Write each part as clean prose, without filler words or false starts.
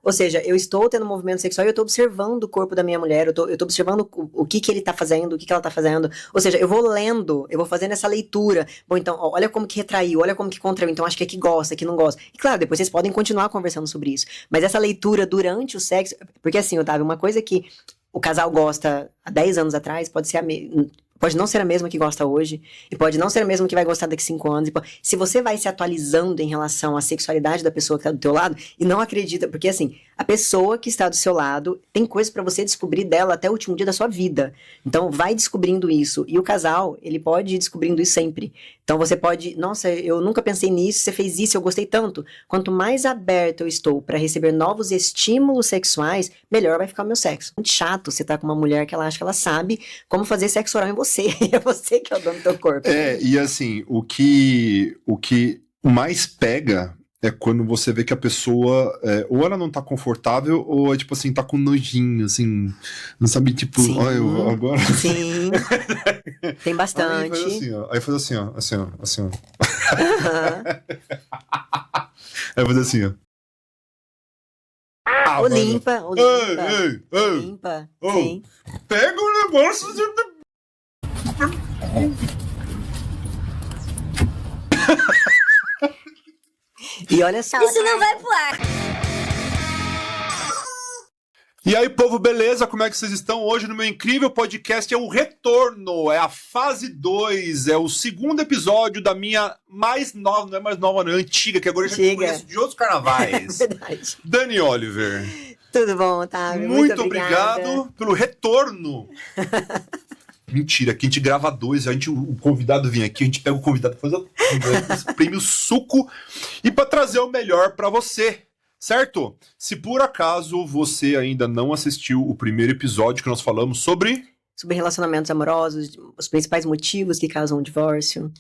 Ou seja, eu estou tendo um movimento sexual e eu estou observando o corpo da minha mulher, eu tô observando o que ele tá fazendo, o que ela tá fazendo. Ou seja, eu vou lendo, eu vou fazendo essa leitura. Bom, então, ó, olha como que retraiu, olha como que contraiu, então acho que aqui gosta, aqui não gosta. E claro, depois vocês podem continuar conversando sobre isso. Mas essa leitura durante o sexo, porque assim, Otávio, uma coisa que o casal gosta há 10 anos atrás pode ser pode não ser a mesma que gosta hoje, e pode não ser a mesma que vai gostar daqui 5 anos. Se você vai se atualizando em relação à sexualidade da pessoa que está do teu lado, e não acredita, porque assim, a pessoa que está do seu lado tem coisas para você descobrir dela até o último dia da sua vida. Então, vai descobrindo isso. E o casal, ele pode ir descobrindo isso sempre. Então, você pode, nossa, eu nunca pensei nisso, você fez isso, eu gostei tanto. Quanto mais aberto eu estou para receber novos estímulos sexuais, melhor vai ficar o meu sexo. Muito chato você estar com uma mulher que ela acha que ela sabe como fazer sexo oral em você. É você que é o dono do teu corpo. E assim, o que mais pega é quando você vê que a pessoa, ou ela não tá confortável, ou tipo assim, tá com nojinho, assim, não sabe, tipo, Sim, eu agora... Sim, tem bastante. Aí faz assim, ó. Uhum. Aí faz assim, ó. Ou limpa, ou limpa. Ei, Limpa, sim. Pega o negócio de... E olha só. Isso não vai pro ar. E aí, povo, beleza? Como é que vocês estão? Hoje no meu incrível podcast é o retorno, é a fase 2, é o segundo episódio da minha mais nova, não é mais nova, não, é antiga, que agora eu já te conheço de outros carnavais. Verdade. Dani Oliver. Tudo bom, Otávio? Muito obrigado pelo retorno. Mentira, aqui a gente grava 2, o convidado vem aqui, a gente pega o convidado para fazer o prêmio suco e para trazer o melhor para você, certo? Se por acaso você ainda não assistiu o primeiro episódio que nós falamos sobre relacionamentos amorosos, os principais motivos que causam o divórcio.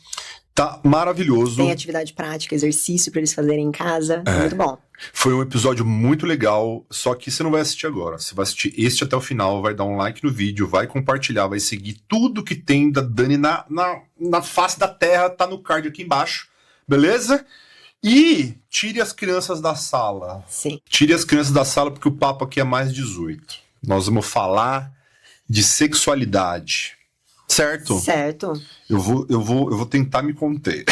Tá maravilhoso. Tem atividade prática, exercício para eles fazerem em casa, muito bom. Foi um episódio muito legal, só que você não vai assistir agora. Você vai assistir este até o final, vai dar um like no vídeo, vai compartilhar, vai seguir tudo que tem da Dani na face da terra, tá no card aqui embaixo, beleza? E tire as crianças da sala. Sim. Tire as crianças da sala porque o papo aqui é mais 18. Nós vamos falar de sexualidade. Certo? Certo. Eu vou tentar me conter.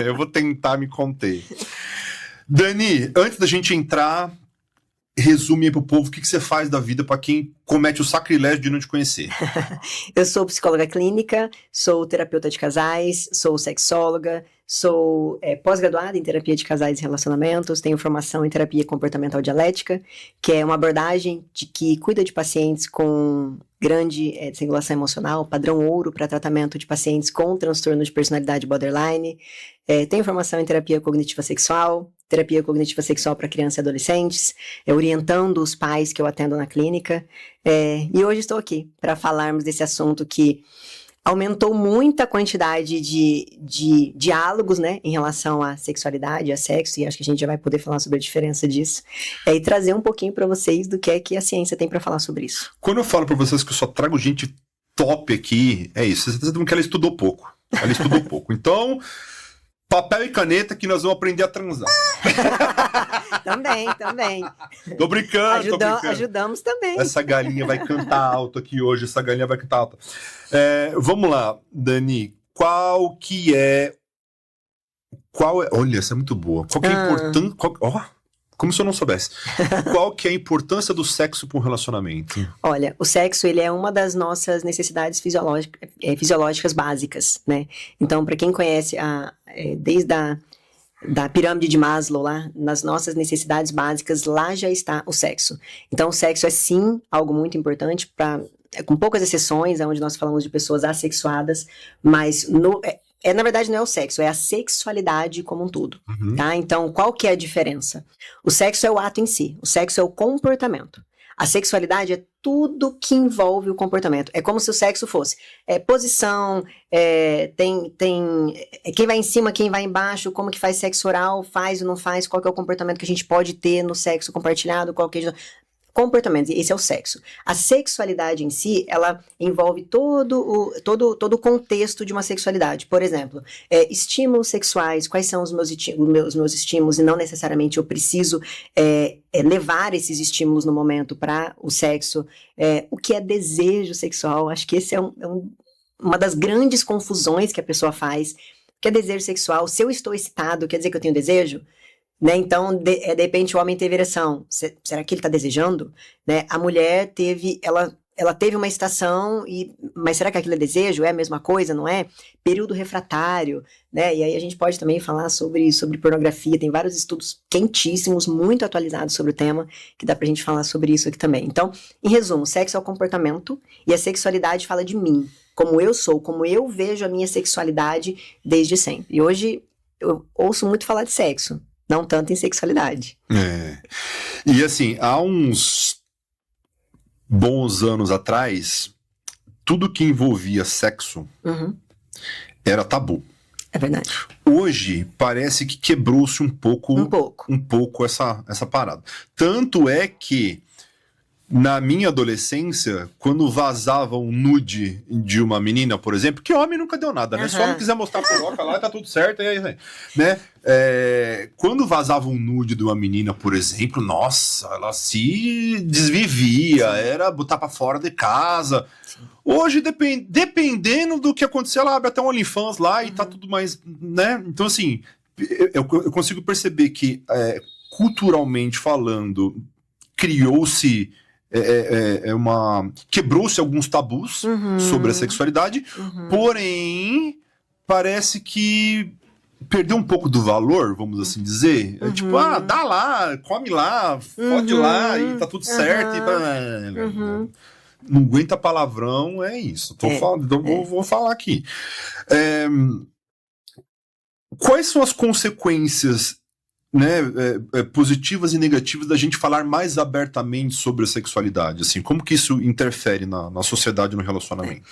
Eu vou tentar me conter. Dani, antes da gente entrar, resume aí pro povo o que você faz da vida para quem comete o sacrilégio de não te conhecer. Eu sou psicóloga clínica, sou terapeuta de casais, sou sexóloga, sou pós-graduada em terapia de casais e relacionamentos, tenho formação em terapia comportamental dialética, que é uma abordagem que cuida de pacientes com grande desregulação emocional, padrão ouro para tratamento de pacientes com transtorno de personalidade borderline. Tenho formação em terapia cognitiva sexual para crianças e adolescentes, orientando os pais que eu atendo na clínica. E hoje estou aqui para falarmos desse assunto que aumentou muito a quantidade de diálogos, né, em relação à sexualidade, a sexo, e acho que a gente já vai poder falar sobre a diferença disso, e trazer um pouquinho para vocês do que é que a ciência tem para falar sobre isso. Quando eu falo para vocês que eu só trago gente top aqui, é isso, vocês estão dizendo que ela estudou pouco. Então, papel e caneta que nós vamos aprender a transar. Também. Tô brincando. Ajudamos também. Essa galinha vai cantar alto aqui hoje, Vamos lá, Dani, qual é... Olha, essa é muito boa. Qual que é a importância... Como se eu não soubesse. Qual que é a importância do sexo para um relacionamento? Olha, o sexo, ele é uma das nossas necessidades fisiológicas básicas, né? Então, para quem conhece desde da pirâmide de Maslow lá, nas nossas necessidades básicas, lá já está o sexo. Então, o sexo é sim algo muito importante, com poucas exceções, onde nós falamos de pessoas assexuadas, mas na verdade não é o sexo, é a sexualidade como um todo, tá? Então, qual que é a diferença? O sexo é o ato em si, o sexo é o comportamento. A sexualidade é tudo que envolve o comportamento. É como se o sexo fosse posição, tem quem vai em cima, quem vai embaixo, como que faz sexo oral, faz ou não faz, qual que é o comportamento que a gente pode ter no sexo compartilhado, qual que é... comportamentos, esse é o sexo. A sexualidade em si, ela envolve todo o contexto de uma sexualidade. Por exemplo, estímulos sexuais, quais são os meus estímulos, e não necessariamente eu preciso levar esses estímulos no momento para o sexo. O que é desejo sexual? Acho que esse é uma das grandes confusões que a pessoa faz. O que é desejo sexual? Se eu estou excitado, quer dizer que eu tenho desejo? Né? Então, de repente, o homem teve ereção. Será que ele está desejando? Né? A mulher ela teve uma excitação, mas será que aquilo é desejo? É a mesma coisa, não é? Período refratário, né? E aí a gente pode também falar sobre pornografia. Tem vários estudos quentíssimos, muito atualizados sobre o tema, que dá pra gente falar sobre isso aqui também. Então, em resumo, sexo é o comportamento e a sexualidade fala de mim, como eu sou, como eu vejo a minha sexualidade desde sempre. E hoje eu ouço muito falar de sexo, não tanto em sexualidade. E assim, há uns bons anos atrás, tudo que envolvia sexo era tabu. É verdade. Hoje, parece que quebrou-se um pouco essa parada. Tanto é que, na minha adolescência, quando vazava um nude de uma menina, por exemplo, que homem nunca deu nada, né? Se o homem quiser mostrar, coloca lá, tá tudo certo, e aí, né? Quando vazava um nude de uma menina, por exemplo, nossa, ela se desvivia, era botar pra fora de casa. Sim. Hoje, dependendo do que acontecer, ela abre até um OnlyFans lá e tá tudo mais, né? Então, assim, eu consigo perceber que, culturalmente falando, criou-se quebrou-se alguns tabus sobre a sexualidade, porém parece que perdeu um pouco do valor, vamos assim dizer. Tipo, dá lá, come lá, fode lá e tá tudo certo. Não aguenta palavrão, é isso. Vou falar aqui. Quais são as consequências, né, positivas e negativas da gente falar mais abertamente sobre a sexualidade, assim, como que isso interfere na sociedade, no relacionamento?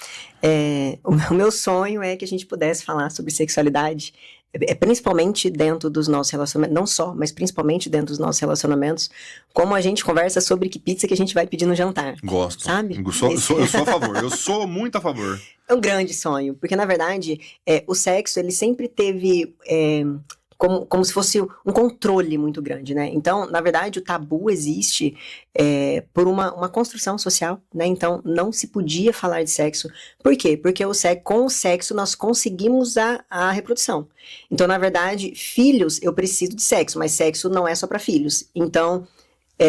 O meu sonho é que a gente pudesse falar sobre sexualidade, principalmente dentro dos nossos relacionamentos, não só, mas principalmente dentro dos nossos relacionamentos, como a gente conversa sobre que pizza que a gente vai pedir no jantar. Gosto. Sabe? Eu sou a favor, eu sou muito a favor. É um grande sonho, porque na verdade, o sexo, ele sempre teve... Como se fosse um controle muito grande, né? Então, na verdade, o tabu existe por uma construção social, né? Então, não se podia falar de sexo. Por quê? Porque com o sexo nós conseguimos a reprodução. Então, na verdade, filhos, eu preciso de sexo, mas sexo não é só para filhos. Então...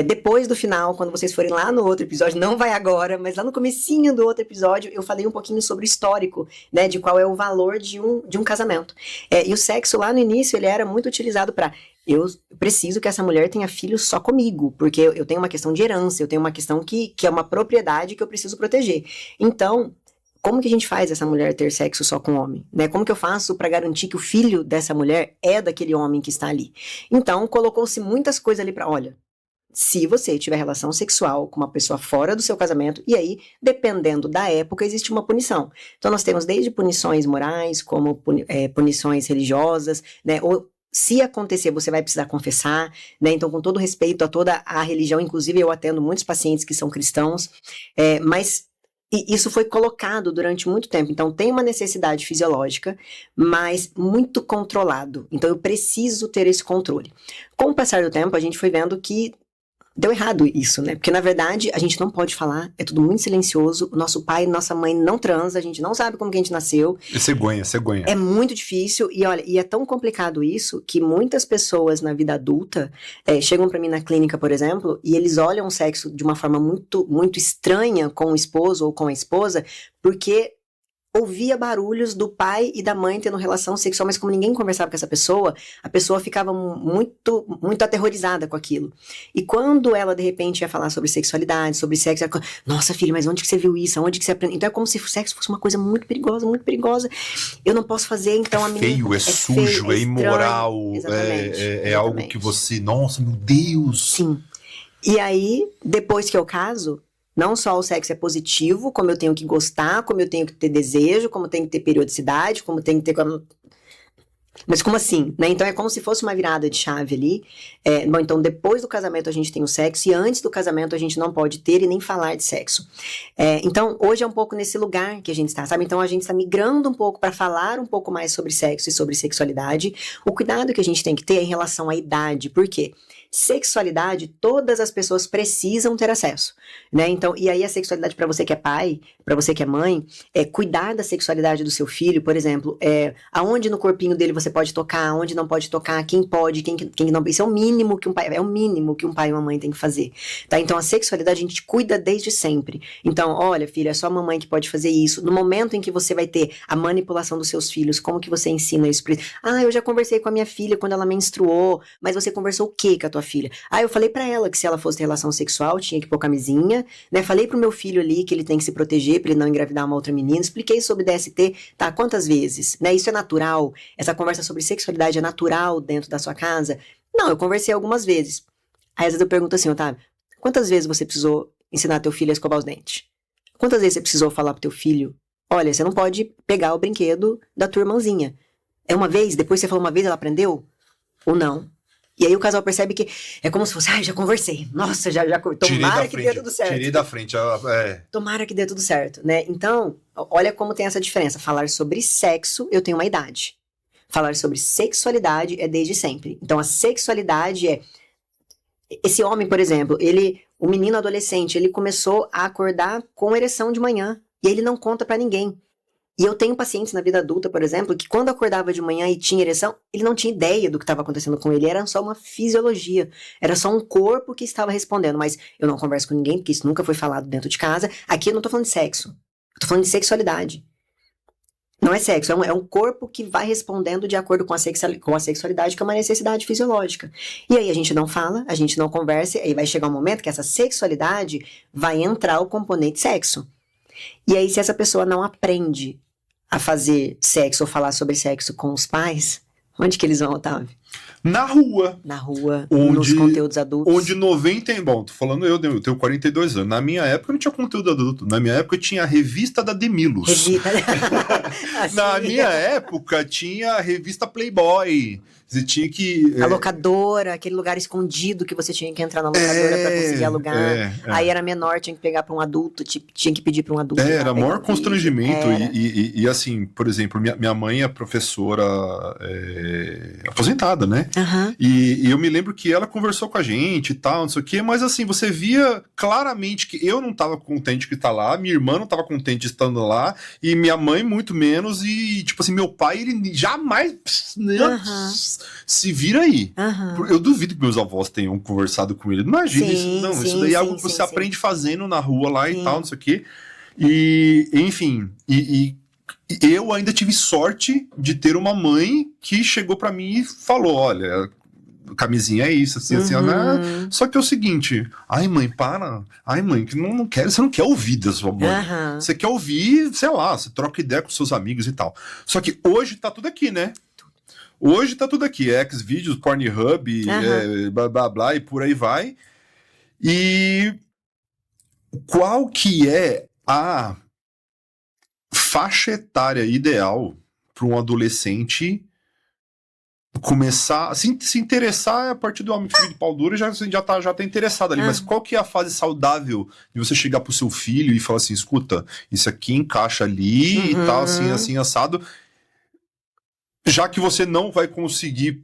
depois do final, quando vocês forem lá no outro episódio, não vai agora, mas lá no comecinho do outro episódio, eu falei um pouquinho sobre o histórico, né, de qual é o valor de um casamento. E o sexo lá no início, ele era muito utilizado para, eu preciso que essa mulher tenha filhos só comigo, porque eu tenho uma questão de herança, eu tenho uma questão que é uma propriedade que eu preciso proteger. Então, como que a gente faz essa mulher ter sexo só com homem? Né? Como que eu faço para garantir que o filho dessa mulher é daquele homem que está ali? Então, colocou-se muitas coisas ali para, olha, se você tiver relação sexual com uma pessoa fora do seu casamento, e aí, dependendo da época, existe uma punição. Então, nós temos desde punições morais, como punições religiosas, né? Ou, se acontecer, você vai precisar confessar, né? Então, com todo respeito a toda a religião, inclusive eu atendo muitos pacientes que são cristãos, mas... E isso foi colocado durante muito tempo. Então, tem uma necessidade fisiológica, mas muito controlado. Então, eu preciso ter esse controle. Com o passar do tempo, a gente foi vendo que deu errado isso, né? Porque, na verdade, a gente não pode falar, é tudo muito silencioso, o nosso pai e nossa mãe não transa, a gente não sabe como que a gente nasceu. É cegonha. É muito difícil, e olha, e é tão complicado isso, que muitas pessoas na vida adulta chegam pra mim na clínica, por exemplo, e eles olham o sexo de uma forma muito, muito estranha com o esposo ou com a esposa, porque... ouvia barulhos do pai e da mãe tendo relação sexual, mas como ninguém conversava com essa pessoa, a pessoa ficava muito, muito aterrorizada com aquilo. E quando ela, de repente, ia falar sobre sexualidade, sobre sexo, ela, nossa, filha, mas onde que você viu isso? Onde que você aprendeu? Então é como se o sexo fosse uma coisa muito perigosa, muito perigosa. Eu não posso fazer, então a menina... Feio, sujo, feio, é imoral, é algo que você... Nossa, meu Deus! Sim. E aí, depois que eu caso... Não só o sexo é positivo, como eu tenho que gostar, como eu tenho que ter desejo, como eu tenho que ter periodicidade, como eu tenho que ter... Mas como assim, né? Então é como se fosse uma virada de chave ali. Bom, então depois do casamento a gente tem o sexo e antes do casamento a gente não pode ter e nem falar de sexo. Então hoje é um pouco nesse lugar que a gente está, sabe? Então a gente está migrando um pouco para falar um pouco mais sobre sexo e sobre sexualidade. O cuidado que a gente tem que ter é em relação à idade. Por quê? Sexualidade, todas as pessoas precisam ter acesso, né? Então, e aí a sexualidade para você que é pai, para você que é mãe, cuidar da sexualidade do seu filho, por exemplo, aonde no corpinho dele você pode tocar, aonde não pode tocar, quem pode, quem não. Isso é o mínimo que um pai, e uma mãe tem que fazer, tá? Então a sexualidade a gente cuida desde sempre. Então, olha, filha, é só a mamãe que pode fazer isso. No momento em que você vai ter a manipulação dos seus filhos, como que você ensina isso? Eu já conversei com a minha filha quando ela menstruou, mas você conversou o quê com a tua filha? Eu falei pra ela que se ela fosse ter relação sexual, tinha que pôr camisinha, né? Falei pro meu filho ali que ele tem que se proteger pra ele não engravidar uma outra menina, expliquei sobre DST, tá? Quantas vezes, né? Isso é natural? Essa conversa sobre sexualidade é natural dentro da sua casa? Não, eu conversei algumas vezes. Aí às vezes eu pergunto assim, Otávio, quantas vezes você precisou ensinar teu filho a escovar os dentes? Quantas vezes você precisou falar pro teu filho, olha, você não pode pegar o brinquedo da tua irmãzinha? É uma vez, depois você falou uma vez, ela aprendeu? Ou não? E aí o casal percebe que é como se fosse, já conversei. Nossa, já tomara que dê tudo certo. Tirei da frente. Tomara que dê tudo certo, né? Então, olha como tem essa diferença. Falar sobre sexo, eu tenho uma idade. Falar sobre sexualidade é desde sempre. Então, a sexualidade é... Esse homem, por exemplo, o menino adolescente, ele começou a acordar com ereção de manhã. E ele não conta pra ninguém. E eu tenho pacientes na vida adulta, por exemplo, que quando acordava de manhã e tinha ereção, ele não tinha ideia do que estava acontecendo com ele, era só uma fisiologia, era só um corpo que estava respondendo, mas eu não converso com ninguém, porque isso nunca foi falado dentro de casa. Aqui eu não tô falando de sexo, eu tô falando de sexualidade. Não é sexo, é um corpo que vai respondendo de acordo com a sexualidade, que é uma necessidade fisiológica. E aí a gente não fala, a gente não conversa, e aí vai chegar um momento que essa sexualidade vai entrar o componente sexo. E aí se essa pessoa não aprende a fazer sexo ou falar sobre sexo com os pais, onde que eles vão, Otávio? Na rua. Na rua, nos conteúdos adultos. Onde 90... Bom, tô falando eu tenho 42 anos. Na minha época não tinha conteúdo adulto. Na minha época tinha a revista da Demilos. Na minha época tinha a revista Playboy. Você tinha que... A locadora, aquele lugar escondido que você tinha que entrar na locadora pra conseguir alugar. Aí era menor, tinha que pegar pra um adulto, tinha que pedir pra um adulto. Era maior constrangimento. E assim, por exemplo, minha mãe é professora aposentada, né? Uhum. E eu me lembro que ela conversou com a gente e tal, não sei o quê, mas assim, você via claramente que eu não tava contente de estar lá, minha irmã não tava contente de estando lá, e minha mãe muito menos, e tipo assim, meu pai, ele jamais... Se vira aí. Uhum. Eu duvido que meus avós tenham conversado com ele. Imagina isso. Não, isso daí é algo que você aprende fazendo na rua lá e tal, não sei o quê. E, enfim, e eu ainda tive sorte de ter uma mãe que chegou pra mim e falou, olha, camisinha é isso, assim, assim, né? Só que é o seguinte, ai mãe, para, ai mãe, que não quero, você não quer ouvir da sua mãe, você quer ouvir, sei lá, você troca ideia com seus amigos e tal. Só que hoje tá tudo aqui, né? Hoje tá tudo aqui, Xvideos, Pornhub, blá blá blá, e por aí vai. E qual que é a faixa etária ideal para um adolescente começar a se interessar a partir do homem filho de pau duro, já tá interessado ali, mas qual que é a fase saudável de você chegar pro seu filho e falar assim, escuta, isso aqui encaixa ali e tal, assim, assim, assado, já que você não vai conseguir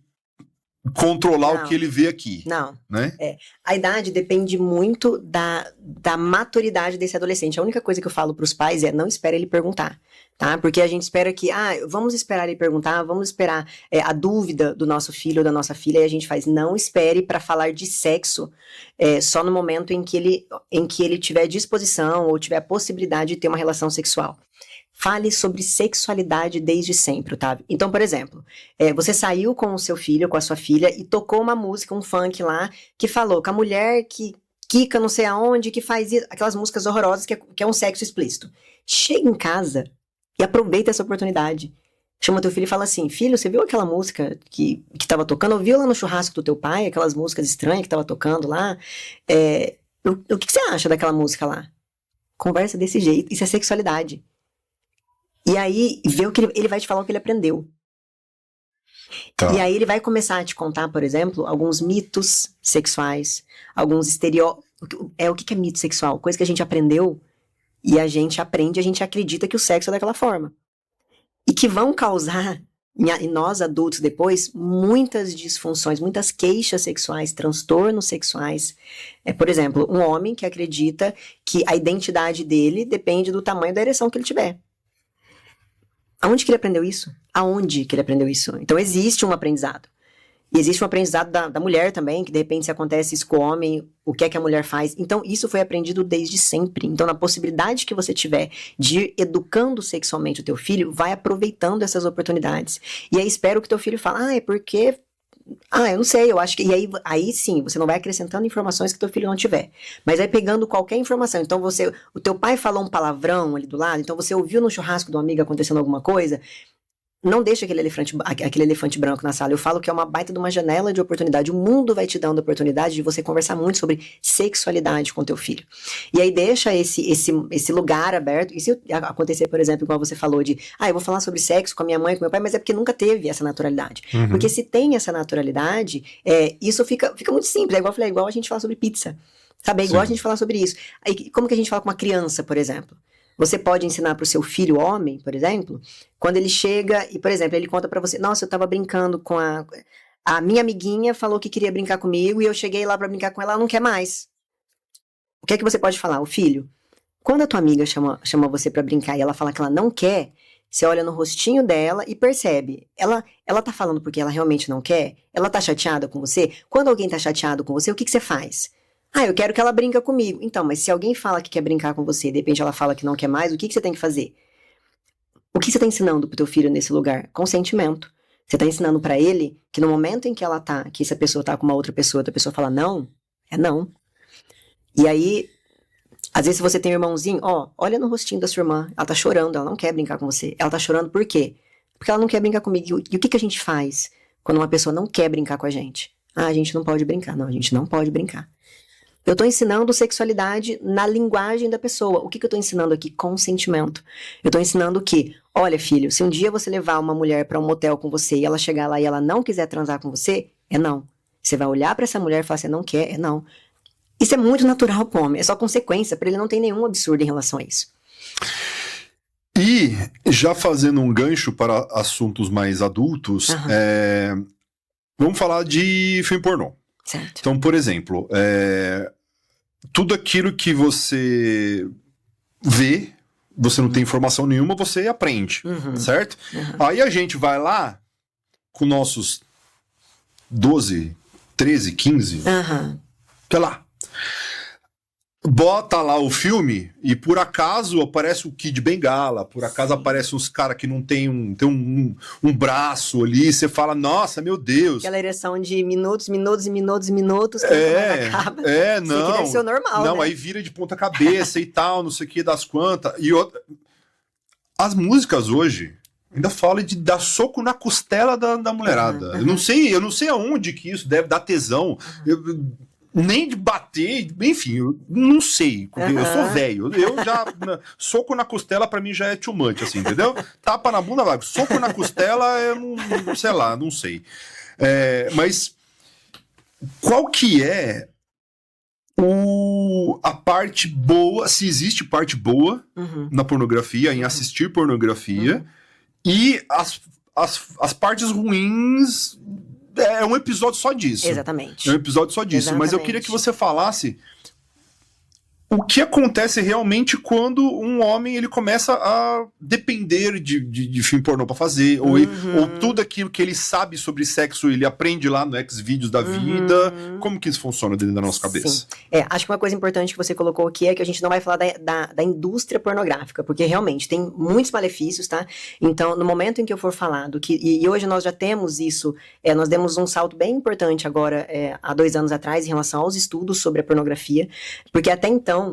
controlar o que ele vê aqui. Não. Né? A idade depende muito da maturidade desse adolescente. A única coisa que eu falo pros pais é não espere ele perguntar, tá? Porque a gente espera que, vamos esperar ele perguntar, vamos esperar a dúvida do nosso filho ou da nossa filha, e a gente faz, não espere para falar de sexo só no momento em que ele tiver disposição ou tiver a possibilidade de ter uma relação sexual. Fale sobre sexualidade desde sempre, Otávio. Então, por exemplo, você saiu com o seu filho, com a sua filha, e tocou uma música, um funk lá, que falou com a mulher que quica não sei aonde, que faz isso, aquelas músicas horrorosas que é um sexo explícito. Chega em casa e aproveita essa oportunidade. Chama teu filho e fala assim, filho, você viu aquela música que tava tocando? Ouviu lá no churrasco do teu pai, aquelas músicas estranhas que tava tocando lá? O que você acha daquela música lá? Conversa desse jeito, isso é sexualidade. E aí, vê o que ele vai te falar o que ele aprendeu. Tá. E aí ele vai começar a te contar, por exemplo, alguns mitos sexuais, alguns estereótipos. O que é mito sexual? Coisa que a gente aprendeu e a gente aprende, a gente acredita que o sexo é daquela forma. E que vão causar, em nós adultos depois, muitas disfunções, muitas queixas sexuais, transtornos sexuais. Por exemplo, um homem que acredita que a identidade dele depende do tamanho da ereção que ele tiver. Aonde que ele aprendeu isso? Aonde que ele aprendeu isso? Então existe um aprendizado. E existe um aprendizado da mulher também, que de repente se acontece isso com o homem, o que é que a mulher faz. Então isso foi aprendido desde sempre. Então na possibilidade que você tiver de ir educando sexualmente o teu filho, vai aproveitando essas oportunidades. E aí espero que teu filho fale, é porque... eu não sei, eu acho que... E aí sim, você não vai acrescentando informações que teu filho não tiver. Mas vai pegando qualquer informação. Então o teu pai falou um palavrão ali do lado, então você ouviu no churrasco de uma amiga acontecendo alguma coisa... Não deixa aquele elefante branco na sala. Eu falo que é uma baita de uma janela de oportunidade. O mundo vai te dando a oportunidade de você conversar muito sobre sexualidade com teu filho. E aí deixa esse lugar aberto. E se acontecer, por exemplo, igual você falou de... eu vou falar sobre sexo com a minha mãe, com meu pai, mas é porque nunca teve essa naturalidade. Uhum. Porque se tem essa naturalidade, isso fica muito simples. É igual a gente falar sobre pizza. Sabe? É igual a gente falar sobre isso. Aí, como que a gente fala com uma criança, por exemplo? Você pode ensinar para o seu filho homem, por exemplo, quando ele chega e, por exemplo, ele conta para você, nossa, eu tava brincando com a minha amiguinha, falou que queria brincar comigo e eu cheguei lá para brincar com ela não quer mais. O que é que você pode falar? O filho, quando a tua amiga chama você para brincar e ela fala que ela não quer, você olha no rostinho dela e percebe, ela tá falando porque ela realmente não quer? Ela tá chateada com você? Quando alguém tá chateado com você, o que você faz? Eu quero que ela brinque comigo. Então, mas se alguém fala que quer brincar com você, de repente ela fala que não quer mais, o que você tem que fazer? O que você está ensinando pro teu filho nesse lugar? Consentimento. Você está ensinando para ele que no momento em que que essa pessoa tá com uma outra pessoa, outra pessoa fala não, é não. E aí, às vezes se você tem um irmãozinho, olha no rostinho da sua irmã, ela tá chorando, ela não quer brincar com você. Ela tá chorando por quê? Porque ela não quer brincar comigo. E o que a gente faz quando uma pessoa não quer brincar com a gente? A gente não pode brincar. Não, a gente não pode brincar. Eu estou ensinando sexualidade na linguagem da pessoa. O que eu estou ensinando aqui? Consentimento. Eu estou ensinando que, olha filho, se um dia você levar uma mulher para um motel com você e ela chegar lá e ela não quiser transar com você, é não. Você vai olhar para essa mulher e falar, você não quer, é não. Isso é muito natural pro homem, é só consequência, para ele não tem nenhum absurdo em relação a isso. E, já fazendo um gancho para assuntos mais adultos, vamos falar de filme pornô. Certo. Então, por exemplo, tudo aquilo que você vê, você não tem informação nenhuma, você aprende, certo? Aí a gente vai lá com nossos 12, 13, 15, sei lá, bota lá o filme e por acaso aparece o Kid Bengala, por acaso aparece uns caras que não tem um braço ali, você fala, nossa, meu Deus. Aquela ereção de minutos, que acaba. Não. Que deve ser o normal, não, né? Aí vira de ponta cabeça e tal, não sei o que, das quantas. E outra... As músicas hoje ainda falam de dar soco na costela da mulherada. Eu não sei aonde que isso deve dar tesão. Nem de bater, enfim, eu não sei, porque eu sou velho, eu já, soco na costela pra mim já é too much, assim, entendeu? Tapa na bunda, vai, soco na costela, eu não, sei lá, não sei. Mas qual que é a parte boa, se existe parte boa na pornografia, em assistir pornografia, e as partes ruins... É um episódio só disso. Exatamente. É um episódio só disso. Exatamente. Mas eu queria que você falasse o que acontece realmente quando um homem ele começa a depender de filme pornô pra fazer, ou tudo aquilo que ele sabe sobre sexo, ele aprende lá no Xvideos da vida. Como que isso funciona dentro da nossa cabeça? Sim. Acho que uma coisa importante que você colocou aqui é que a gente não vai falar da indústria pornográfica, porque realmente tem muitos malefícios, tá? Então, no momento em que eu for falar do que... E hoje nós já temos isso, nós demos um salto bem importante agora, há 2 anos atrás, em relação aos estudos sobre a pornografia, porque até então,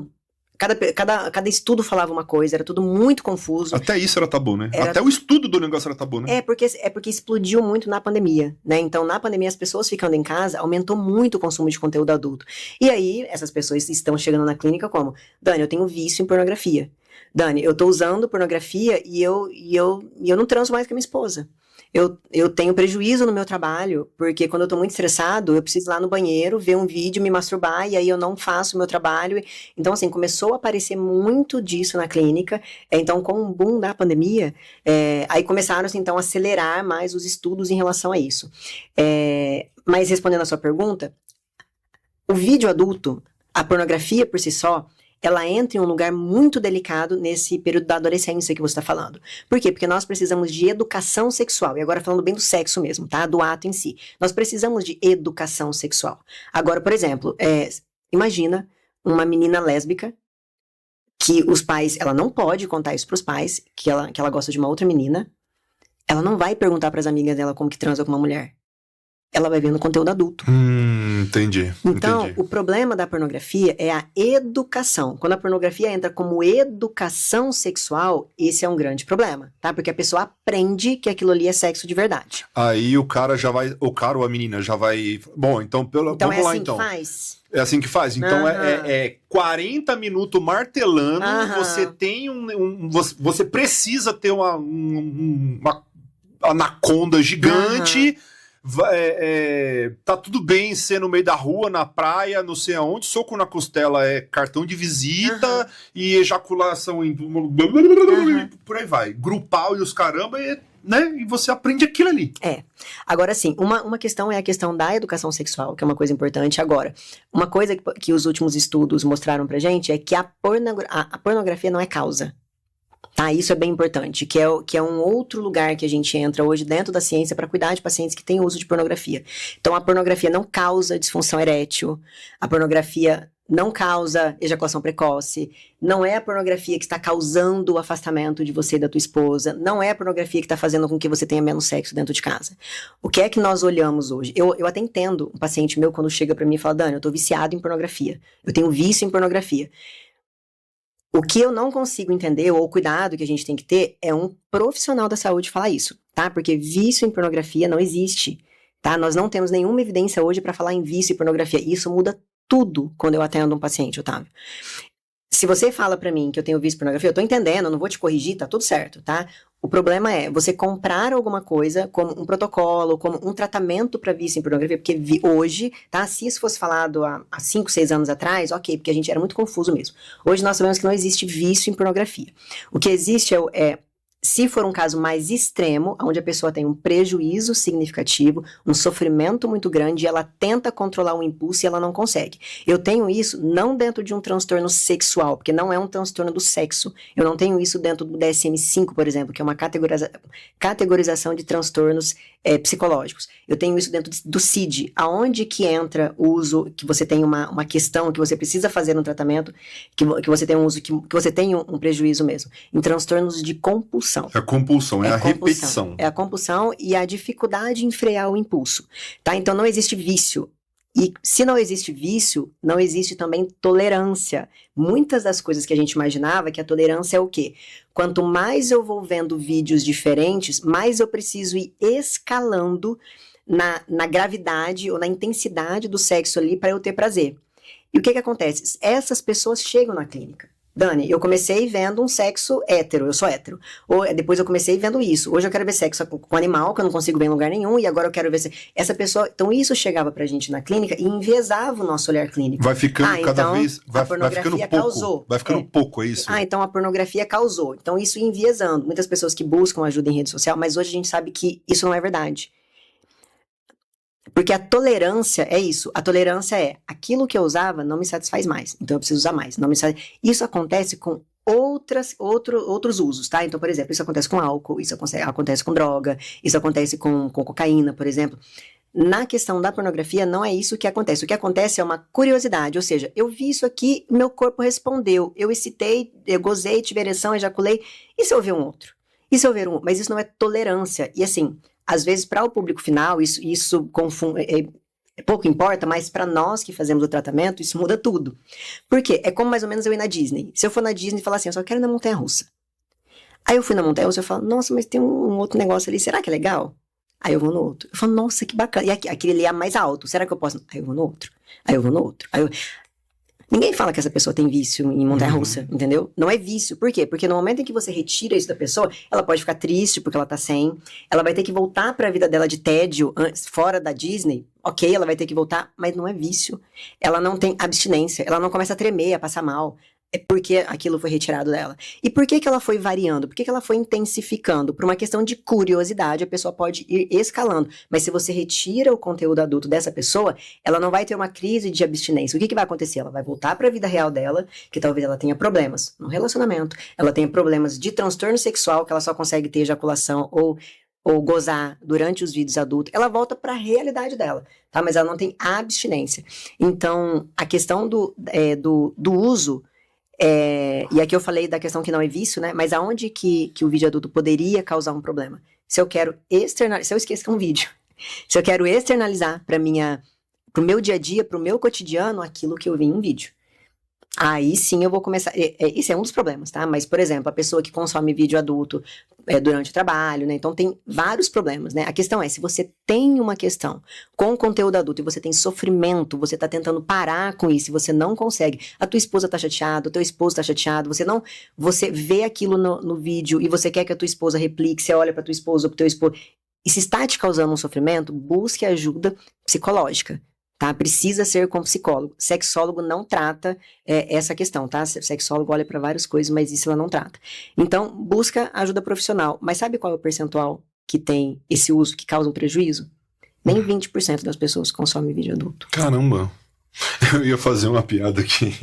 cada estudo falava uma coisa, era tudo muito confuso. Até isso era tabu, né? Até o estudo do negócio era tabu, né? Porque explodiu muito na pandemia, né? Então, na pandemia, as pessoas ficando em casa, aumentou muito o consumo de conteúdo adulto. E aí, essas pessoas estão chegando na clínica como, Dani, eu tenho vício em pornografia. Dani, eu tô usando pornografia e eu não transo mais com a minha esposa. eu tenho prejuízo no meu trabalho, porque quando eu tô muito estressado, eu preciso ir lá no banheiro, ver um vídeo, me masturbar, e aí eu não faço o meu trabalho. Então, assim, começou a aparecer muito disso na clínica. Então, com o boom da pandemia, aí começaram, assim, então, a acelerar mais os estudos em relação a isso. Mas respondendo a sua pergunta, o vídeo adulto, a pornografia por si só, ela entra em um lugar muito delicado nesse período da adolescência que você está falando. Por quê? Porque nós precisamos de educação sexual. E agora falando bem do sexo mesmo, tá? Do ato em si. Nós precisamos de educação sexual. Agora, por exemplo, imagina uma menina lésbica que os pais, ela não pode contar isso pros pais, que ela gosta de uma outra menina. Ela não vai perguntar pras amigas dela como que transa com uma mulher. Ela vai vendo conteúdo adulto. Entendi. Então, entendi. o problema da pornografia é a educação. Quando a pornografia entra como educação sexual, esse é um grande problema, tá? Porque a pessoa aprende que aquilo ali é sexo de verdade. Aí o cara já vai, o cara ou a menina já vai... Bom, então, Então vamos é lá assim então. que faz? É assim que faz. Então Aham. é 40 minutos martelando, Aham. você tem você precisa ter uma anaconda gigante... tá tudo bem ser no meio da rua, na praia, não sei aonde, soco na costela é cartão de visita e ejaculação em... por aí vai. Grupal e os caramba, né? E você aprende aquilo ali. Agora sim, uma questão é a questão da educação sexual, que é uma coisa importante. Agora, uma coisa que os últimos estudos mostraram pra gente é que a pornografia não é causa. Tá, isso é bem importante, que é um outro lugar que a gente entra hoje dentro da ciência para cuidar de pacientes que têm uso de pornografia. Então, a pornografia não causa disfunção erétil, a pornografia não causa ejaculação precoce, não é a pornografia que está causando o afastamento de você e da tua esposa, não é a pornografia que está fazendo com que você tenha menos sexo dentro de casa. O que é que nós olhamos hoje? Eu até entendo um paciente meu quando chega para mim e fala, Dani, eu tô viciado em pornografia, eu tenho vício em pornografia. O que eu não consigo entender, ou o cuidado que a gente tem que ter, é um profissional da saúde falar isso, tá? Porque vício em pornografia não existe, tá? Nós não temos nenhuma evidência hoje para falar em vício em pornografia. Isso muda tudo quando eu atendo um paciente, Otávio. Se você fala pra mim que eu tenho vício em pornografia, eu tô entendendo, eu não vou te corrigir, tá tudo certo, tá? O problema é você comprar alguma coisa como um protocolo, como um tratamento para vício em pornografia, porque hoje, tá? Se isso fosse falado há 5, 6 anos atrás, ok, porque a gente era muito confuso mesmo. Hoje nós sabemos que não existe vício em pornografia. O que existe se for um caso mais extremo, onde a pessoa tem um prejuízo significativo, um sofrimento muito grande, e ela tenta controlar o impulso e ela não consegue. Eu tenho isso não dentro de um transtorno sexual, porque não é um transtorno do sexo. Eu não tenho isso dentro do DSM-5, por exemplo, que é uma categorização de transtornos psicológicos. Eu tenho isso dentro do CID, aonde que entra o uso, que você tem uma questão que você precisa fazer no tratamento, que você tem um uso, que você tem um prejuízo mesmo, em transtornos de compulsão. É a compulsão, a repetição. É a compulsão e a dificuldade em frear o impulso, tá? Então não existe vício. E se não existe vício, não existe também tolerância. Muitas das coisas que a gente imaginava que a tolerância é o quê? Quanto mais eu vou vendo vídeos diferentes, mais eu preciso ir escalando na gravidade ou na intensidade do sexo ali para eu ter prazer. E o que acontece? Essas pessoas chegam na clínica. Dani, eu comecei vendo um sexo hétero, eu sou hétero. Depois eu comecei vendo isso. Hoje eu quero ver sexo com animal, que eu não consigo ver em lugar nenhum, e agora eu quero ver essa pessoa. Então isso chegava pra gente na clínica e enviesava o nosso olhar clínico. Vai ficando cada então, vez. Vai ficando pouco. Causou. Vai ficando pouco, é isso? Então a pornografia causou. Então isso enviesando. Muitas pessoas que buscam ajuda em rede social, mas hoje a gente sabe que isso não é verdade. Porque a tolerância é isso. A tolerância é aquilo que eu usava não me satisfaz mais. Então eu preciso usar mais. Isso acontece com outros usos, tá? Então, por exemplo, isso acontece com álcool, isso acontece com droga, isso acontece com cocaína, por exemplo. Na questão da pornografia, não é isso que acontece. O que acontece é uma curiosidade, ou seja, eu vi isso aqui, meu corpo respondeu, eu excitei, eu gozei, tive ereção, ejaculei, e se eu ver um outro? E se eu ver um outro? Mas isso não é tolerância. E assim, às vezes para o público final, isso confunde, pouco importa, mas para nós que fazemos o tratamento, isso muda tudo. Por quê? É como mais ou menos eu ir na Disney. Se eu for na Disney e falar assim, eu só quero ir na montanha-russa. Aí eu fui na montanha-russa e eu falo, nossa, mas tem um outro negócio ali, será que é legal? Aí eu vou no outro. Eu falo, nossa, que bacana. E aquele ali é mais alto, será que eu posso? Aí eu vou no outro. Aí eu vou no outro. Ninguém fala que essa pessoa tem vício em montanha-russa, entendeu? Não é vício. Por quê? Porque no momento em que você retira isso da pessoa, ela pode ficar triste porque ela tá sem, ela vai ter que voltar pra vida dela de tédio, fora da Disney, ok, ela vai ter que voltar, mas não é vício. Ela não tem abstinência, ela não começa a tremer, a passar mal. É porque aquilo foi retirado dela. E por que que ela foi variando? Por que que ela foi intensificando? Por uma questão de curiosidade, a pessoa pode ir escalando. Mas se você retira o conteúdo adulto dessa pessoa, ela não vai ter uma crise de abstinência. O que que vai acontecer? Ela vai voltar para a vida real dela, que talvez ela tenha problemas no relacionamento, ela tenha problemas de transtorno sexual, que ela só consegue ter ejaculação ou gozar durante os vídeos adultos, ela volta para a realidade dela, tá? Mas ela não tem abstinência. Então, a questão do uso... e aqui eu falei da questão que não é vício, né? Mas aonde que o vídeo adulto poderia causar um problema? Se eu quero externalizar, se eu esqueço que é um vídeo, se eu quero externalizar pro meu dia a dia, pro meu cotidiano, aquilo que eu vi em um vídeo. Aí sim eu vou começar. Esse é um dos problemas, tá? Mas, por exemplo, a pessoa que consome vídeo adulto durante o trabalho, né? Então tem vários problemas, né? A questão é, se você tem uma questão com conteúdo adulto e você tem sofrimento, você tá tentando parar com isso e você não consegue, a tua esposa tá chateada, o teu esposo tá chateado, você vê aquilo no vídeo e você quer que a tua esposa replique, você olha pra tua esposa ou pro teu esposo, e se está te causando um sofrimento, busque ajuda psicológica. Tá? Precisa ser com psicólogo. Sexólogo não trata essa questão, tá? Sexólogo olha para várias coisas, mas isso ela não trata. Então, busca ajuda profissional. Mas sabe qual é o percentual que tem esse uso que causa um prejuízo? Nem 20% das pessoas consomem vídeo adulto. Caramba! Eu ia fazer uma piada aqui.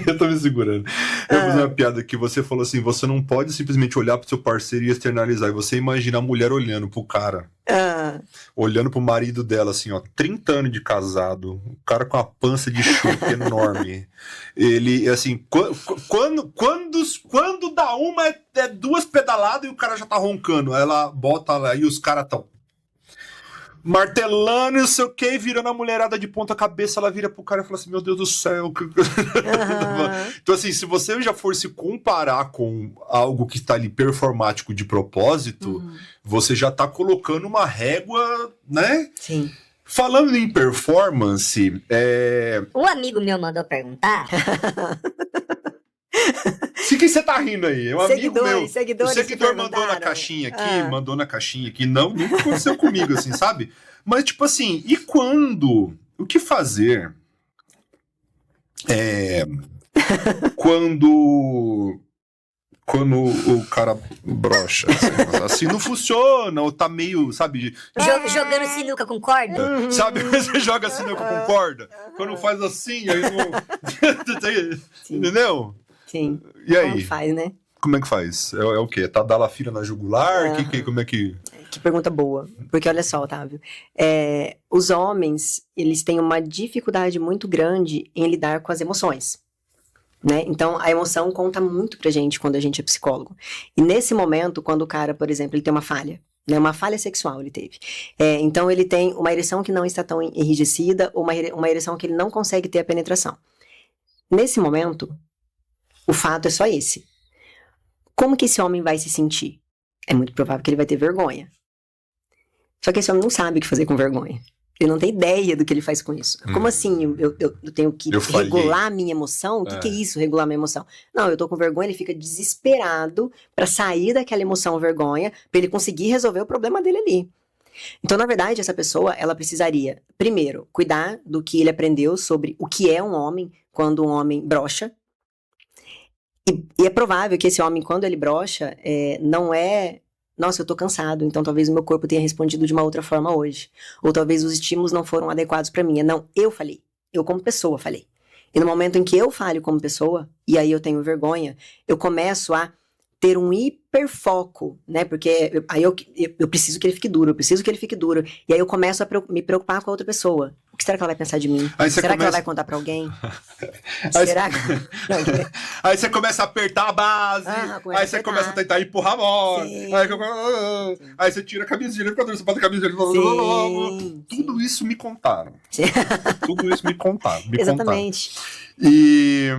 Eu tô me segurando. Eu ia fazer uma piada aqui. Você falou assim, você não pode simplesmente olhar pro seu parceiro e externalizar. E você imagina a mulher olhando pro cara. Olhando pro marido dela, assim, ó. 30 anos de casado. O cara com a pança de chope enorme. Ele, assim, quando dá uma, é duas pedaladas e o cara já tá roncando. Aí ela bota lá e os caras tão martelando e não sei o que, virando a mulherada de ponta cabeça, ela vira pro cara e fala assim, meu Deus do céu. Então assim, se você já for se comparar com algo que tá ali performático de propósito, você já tá colocando uma régua, né? Sim. Falando em performance, Um amigo meu mandou perguntar... Se que você tá rindo aí? É um amigo meu. Seguidores o seguidor mandou na caixinha aqui, Não, nunca aconteceu comigo, assim, sabe? Mas, tipo assim, e quando? O que fazer? Quando o cara brocha, assim não funciona, ou tá meio, sabe... Jogando sinuca com corda? Sabe, você joga sinuca com corda? Quando faz assim, aí não... Entendeu? Sim. E aí? Como faz, né? Como é que faz? É o quê? Tá dalafira na jugular? Como é que... Que pergunta boa. Porque olha só, Otávio. Os homens, eles têm uma dificuldade muito grande em lidar com as emoções. Né? Então, a emoção conta muito pra gente quando a gente é psicólogo. E nesse momento, quando o cara, por exemplo, ele tem uma falha, né? Uma falha sexual ele teve. Então, ele tem uma ereção que não está tão enrijecida, ou uma ereção que ele não consegue ter a penetração. Nesse momento... O fato é só esse. Como que esse homem vai se sentir? É muito provável que ele vai ter vergonha. Só que esse homem não sabe o que fazer com vergonha. Ele não tem ideia do que ele faz com isso. Como assim eu tenho que regular a minha emoção? O que é isso, regular a minha emoção? Não, eu tô com vergonha, ele fica desesperado pra sair daquela emoção vergonha, pra ele conseguir resolver o problema dele ali. Então, na verdade, essa pessoa, ela precisaria, primeiro, cuidar do que ele aprendeu sobre o que é um homem quando um homem brocha. E é provável que esse homem, quando ele brocha, não é... Nossa, eu tô cansado, então talvez o meu corpo tenha respondido de uma outra forma hoje. Ou talvez os estímulos não foram adequados pra mim. Não, eu falhei. Eu como pessoa falhei. E no momento em que eu falho como pessoa, e aí eu tenho vergonha, eu começo a ter um hiperfoco, né? Porque aí eu preciso que ele fique duro, eu preciso que ele fique duro. E aí eu começo a me preocupar com a outra pessoa. O que será que ela vai pensar de mim? Será que ela vai contar pra alguém? Será que... Aí você começa a apertar a base, aí você começa a tentar empurrar a moto, aí você tira a camisinha, você bota a camisinha, tudo isso me contaram. Tudo isso me contaram. Exatamente. E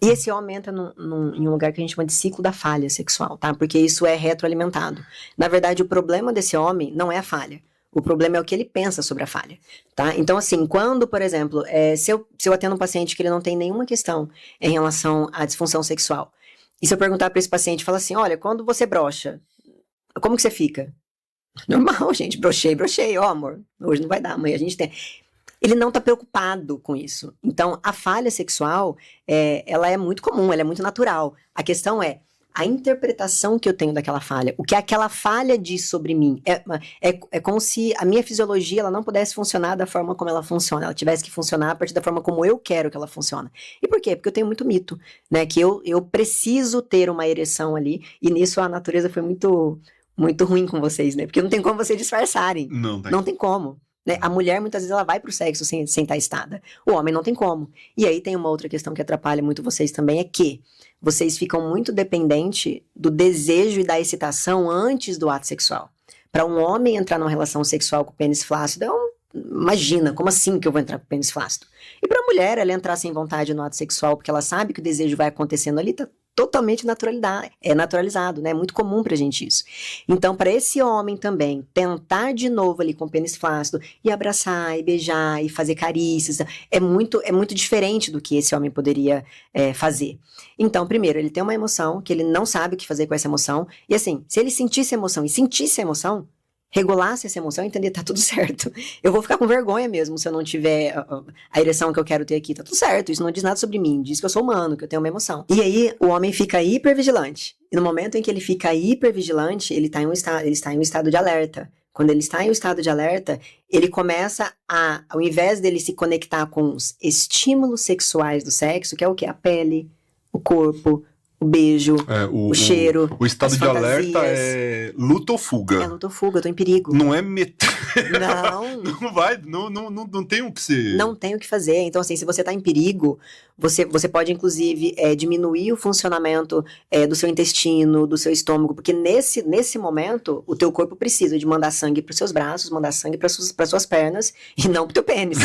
esse homem entra em um lugar que a gente chama de ciclo da falha sexual, tá? Porque isso é retroalimentado. Na verdade, o problema desse homem não é a falha. O problema é o que ele pensa sobre a falha, tá? Então, assim, quando, por exemplo, se eu atendo um paciente que ele não tem nenhuma questão em relação à disfunção sexual, e se eu perguntar para esse paciente, fala assim, olha, quando você brocha, como que você fica? Normal, gente, brochei, ó, amor, hoje não vai dar, amanhã a gente tem... Ele não está preocupado com isso. Então, a falha sexual, ela é muito comum, ela é muito natural. A questão é a interpretação que eu tenho daquela falha. O que aquela falha diz sobre mim. É como se a minha fisiologia ela não pudesse funcionar da forma como ela funciona. Ela tivesse que funcionar a partir da forma como eu quero que ela funcione. E por quê? Porque eu tenho muito mito, né? Que eu preciso ter uma ereção ali. E nisso a natureza foi muito, muito ruim com vocês, né? Porque não tem como vocês disfarçarem. Não tem como. Né? A mulher, muitas vezes, ela vai pro sexo sem estar excitada. O homem não tem como. E aí tem uma outra questão que atrapalha muito vocês também, é que vocês ficam muito dependentes do desejo e da excitação antes do ato sexual. Para um homem entrar numa relação sexual com o pênis flácido, imagina, como assim que eu vou entrar com o pênis flácido? E para a mulher, ela entrar sem vontade no ato sexual, porque ela sabe que o desejo vai acontecendo ali, tá totalmente naturalizado, né? É muito comum pra gente isso. Então, para esse homem também, tentar de novo ali com o pênis flácido, e abraçar, e beijar, e fazer carícias, é muito diferente do que esse homem poderia fazer. Então, primeiro, ele tem uma emoção, que ele não sabe o que fazer com essa emoção, e assim, se ele sentisse emoção e sentisse a emoção, regulasse essa emoção e entender, tá tudo certo. Eu vou ficar com vergonha mesmo se eu não tiver a ereção que eu quero ter aqui. Tá tudo certo, isso não diz nada sobre mim. Diz que eu sou humano, que eu tenho uma emoção. E aí, o homem fica hipervigilante. E no momento em que ele fica hipervigilante, ele está em um estado de alerta. Quando ele está em um estado de alerta, ele começa ao invés dele se conectar com os estímulos sexuais do sexo, que é o quê? A pele, o corpo, o beijo, o cheiro, o estado as de fantasias. alerta é luta ou fuga. É luta ou fuga, eu tô em perigo. Não é Não. não tem o que ser. Não tem o que fazer. Então, assim, se você tá em perigo, você pode, inclusive, diminuir o funcionamento do seu intestino, do seu estômago, porque nesse momento, o teu corpo precisa de mandar sangue pros seus braços, mandar sangue para suas pernas, e não pro teu pênis.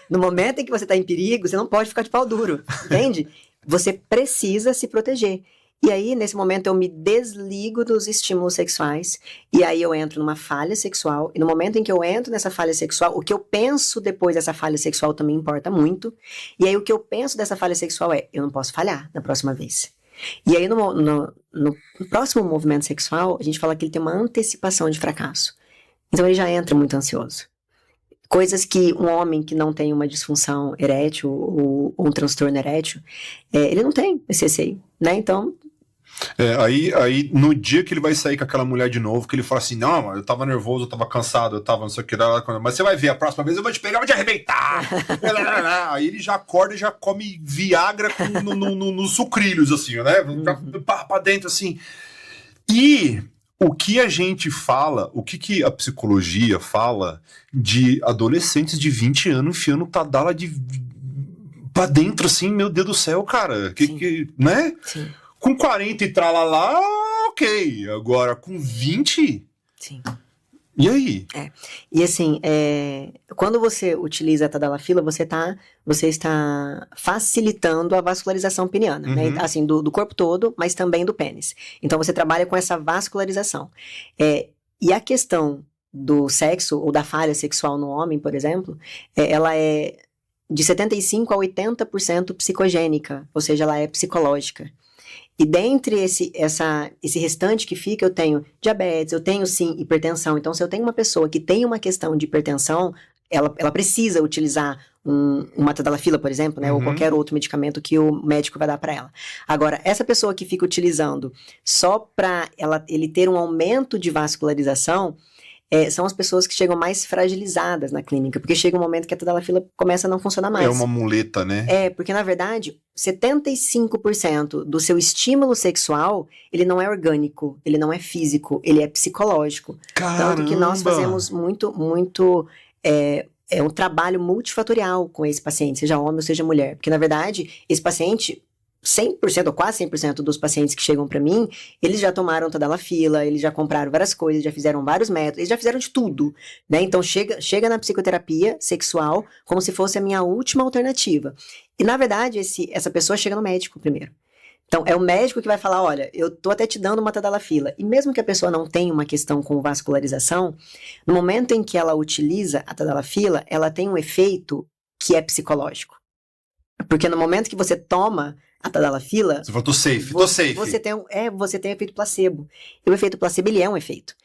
No momento em que você tá em perigo, você não pode ficar de pau duro, entende? Você precisa se proteger. E aí, nesse momento, eu me desligo dos estímulos sexuais, e aí eu entro numa falha sexual, e no momento em que eu entro nessa falha sexual, o que eu penso depois dessa falha sexual também importa muito, e aí o que eu penso dessa falha sexual eu não posso falhar na próxima vez. E aí, no próximo movimento sexual, a gente fala que ele tem uma antecipação de fracasso. Então, ele já entra muito ansioso. Coisas que um homem que não tem uma disfunção erétil ou um transtorno erétil, ele não tem esse receio, né? Então... Aí, no dia que ele vai sair com aquela mulher de novo, que ele fala assim, não, eu tava nervoso, eu tava cansado, eu tava não sei o que, mas você vai ver, a próxima vez eu vou te pegar, eu vou te arrebentar. Aí ele já acorda e já come Viagra nos sucrilhos, assim, né? Pra dentro, assim. E... o que a gente fala, o que a psicologia fala de adolescentes de 20 anos enfiando tadala pra dentro, assim, meu Deus do céu, cara. Né? Sim. Com 40 e tralalá, ok. Agora, com 20? Sim. E aí? E assim, quando você utiliza a tadalafila, você está facilitando a vascularização peniana, né? Assim, do corpo todo, mas também do pênis. Então você trabalha com essa vascularização. E a questão do sexo, ou da falha sexual no homem, por exemplo, ela é de 75% a 80% psicogênica, ou seja, ela é psicológica. E dentre esse restante que fica, eu tenho diabetes, eu tenho sim hipertensão. Então, se eu tenho uma pessoa que tem uma questão de hipertensão, ela precisa utilizar uma tadalafila, por exemplo, né, ou qualquer outro medicamento que o médico vai dar para ela. Agora, essa pessoa que fica utilizando só para ele ter um aumento de vascularização, são as pessoas que chegam mais fragilizadas na clínica, porque chega um momento que a tadalafila começa a não funcionar mais. É uma muleta, né? Porque na verdade, 75% do seu estímulo sexual, ele não é orgânico, ele não é físico, ele é psicológico. Caramba! Tanto que nós fazemos muito um trabalho multifatorial com esse paciente, seja homem ou seja mulher, porque na verdade, esse paciente... 100% ou quase 100% dos pacientes que chegam pra mim, eles já tomaram tadalafila, eles já compraram várias coisas, já fizeram vários métodos, eles já fizeram de tudo, né? Então chega na psicoterapia sexual como se fosse a minha última alternativa. E na verdade essa pessoa chega no médico primeiro. Então, é o médico que vai falar, olha, eu tô até te dando uma tadalafila. E mesmo que a pessoa não tenha uma questão com vascularização, no momento em que ela utiliza a tadalafila, ela tem um efeito que é psicológico. Porque no momento que você toma a tadalafila... Você falou, tô safe. Você tem efeito placebo. E o efeito placebo, ele é um efeito.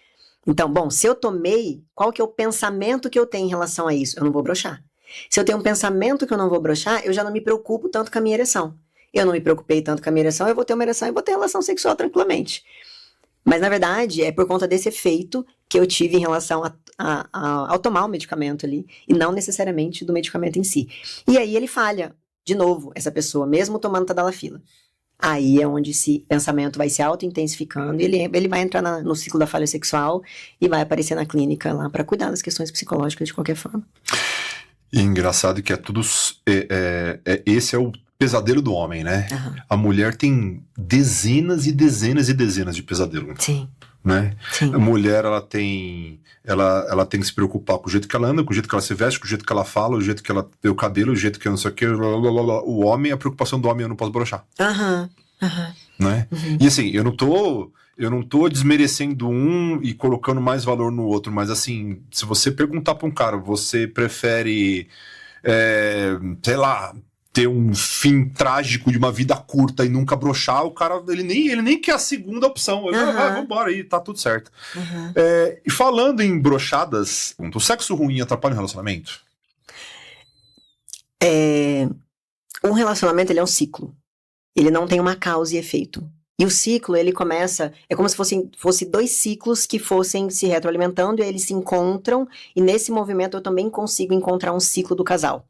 Então, bom, se eu tomei, qual que é o pensamento que eu tenho em relação a isso? Eu não vou broxar. Se eu tenho um pensamento que eu não vou broxar, eu já não me preocupo tanto com a minha ereção. Eu não me preocupei tanto com a minha ereção, eu vou ter uma ereção e vou ter relação sexual tranquilamente. Mas, na verdade, é por conta desse efeito que eu tive em relação ao tomar o medicamento ali, e não necessariamente do medicamento em si. E aí ele falha, de novo, essa pessoa, mesmo tomando tadalafila. Aí é onde esse pensamento vai se auto-intensificando e ele vai entrar no ciclo da falha sexual e vai aparecer na clínica lá para cuidar das questões psicológicas de qualquer forma. E engraçado que é tudo... esse é o pesadelo do homem, né? Uhum. A mulher tem dezenas e dezenas e dezenas de pesadelo. Sim. Né? Sim. A mulher, ela tem que se preocupar com o jeito que ela anda, com o jeito que ela se veste, com o jeito que ela fala, o jeito que ela tem o cabelo, o jeito que não sei o que, o homem, a preocupação do homem, eu não posso broxar. Né? E assim, eu não tô desmerecendo um e colocando mais valor no outro, mas assim, se você perguntar pra um cara, você prefere, sei lá, ter um fim trágico de uma vida curta e nunca broxar, o cara, ele nem quer a segunda opção. Vambora aí, tá tudo certo. E falando em broxadas, o sexo ruim atrapalha o relacionamento? Um relacionamento, ele é um ciclo. Ele não tem uma causa e efeito. E o ciclo, ele começa... É como se fosse dois ciclos que fossem se retroalimentando e aí eles se encontram. E nesse movimento eu também consigo encontrar um ciclo do casal.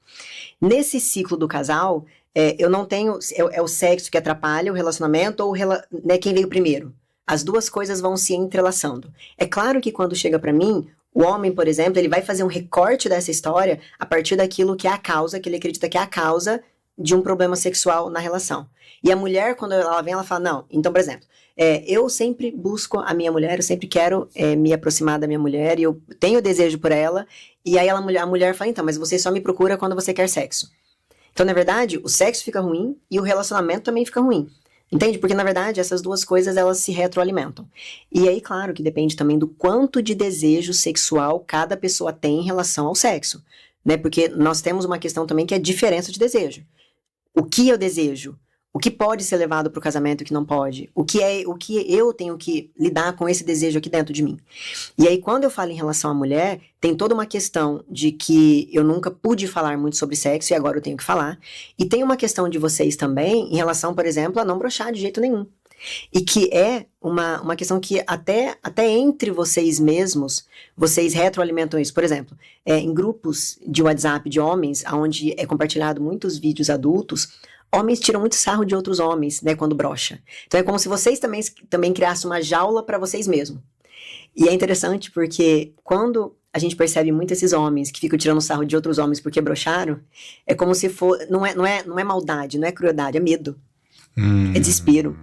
Nesse ciclo do casal, eu não tenho... É o sexo que atrapalha o relacionamento ou né, quem veio primeiro. As duas coisas vão se entrelaçando. É claro que quando chega pra mim... O homem, por exemplo, ele vai fazer um recorte dessa história a partir daquilo que é a causa, que ele acredita que é a causa de um problema sexual na relação. E a mulher, quando ela vem, ela fala, não. Então, por exemplo, eu sempre busco a minha mulher, eu sempre quero me aproximar da minha mulher, e eu tenho desejo por ela, e aí a mulher fala, então, mas você só me procura quando você quer sexo. Então, na verdade, o sexo fica ruim e o relacionamento também fica ruim. Entende? Porque, na verdade, essas duas coisas, elas se retroalimentam. E aí, claro, que depende também do quanto de desejo sexual cada pessoa tem em relação ao sexo, né? Porque nós temos uma questão também que é diferença de desejo. O que eu desejo? O que pode ser levado para o casamento e o que não pode? O que eu tenho que lidar com esse desejo aqui dentro de mim? E aí, quando eu falo em relação à mulher, tem toda uma questão de que eu nunca pude falar muito sobre sexo e agora eu tenho que falar. E tem uma questão de vocês também em relação, por exemplo, a não broxar de jeito nenhum. E que é uma questão que até entre vocês mesmos, vocês retroalimentam isso. Por exemplo, em grupos de WhatsApp de homens, onde é compartilhado muitos vídeos adultos, homens tiram muito sarro de outros homens, né, quando brocha. Então é como se vocês também criassem uma jaula para vocês mesmos. E é interessante porque quando a gente percebe muito esses homens que ficam tirando sarro de outros homens porque broxaram, é como se for, não é maldade, não é crueldade, é medo. É desespero.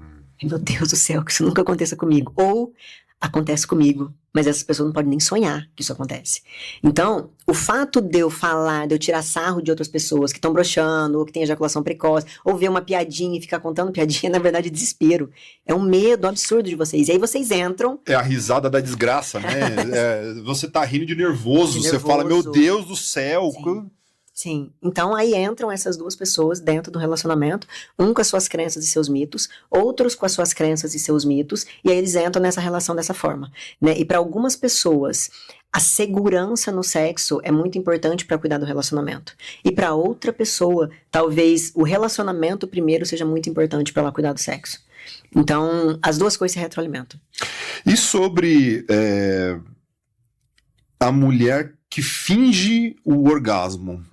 Meu Deus do céu, que isso nunca aconteça comigo. Ou acontece comigo, mas essas pessoas não podem nem sonhar que isso acontece. Então, o fato de eu falar, de eu tirar sarro de outras pessoas que estão broxando, ou que têm ejaculação precoce, ou ver uma piadinha e ficar contando piadinha, na verdade é desespero. É um medo absurdo de vocês. E aí vocês entram... É a risada da desgraça, né? Você tá rindo de nervoso, você fala, meu Deus do céu... Sim, então aí entram essas duas pessoas dentro do relacionamento, um com as suas crenças e seus mitos, outros com as suas crenças e seus mitos, e aí eles entram nessa relação dessa forma, né? E para algumas pessoas, a segurança no sexo é muito importante para cuidar do relacionamento. E para outra pessoa, talvez o relacionamento primeiro seja muito importante para ela cuidar do sexo. Então, as duas coisas se retroalimentam. E sobre a mulher que finge o orgasmo,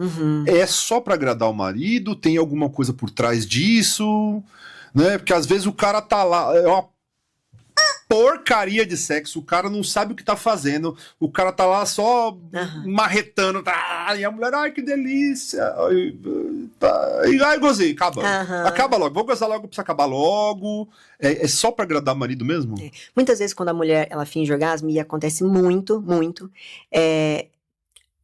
é só pra agradar o marido? Tem alguma coisa por trás disso? Né? Porque às vezes o cara tá lá, é uma porcaria de sexo, o cara não sabe o que tá fazendo, o cara tá lá só marretando, e a mulher, ai que delícia, ai gozei, acaba. Acaba logo, vou gozar logo, precisa acabar logo. É só pra agradar o marido mesmo? Muitas vezes quando a mulher ela finge orgasmo, e acontece muito,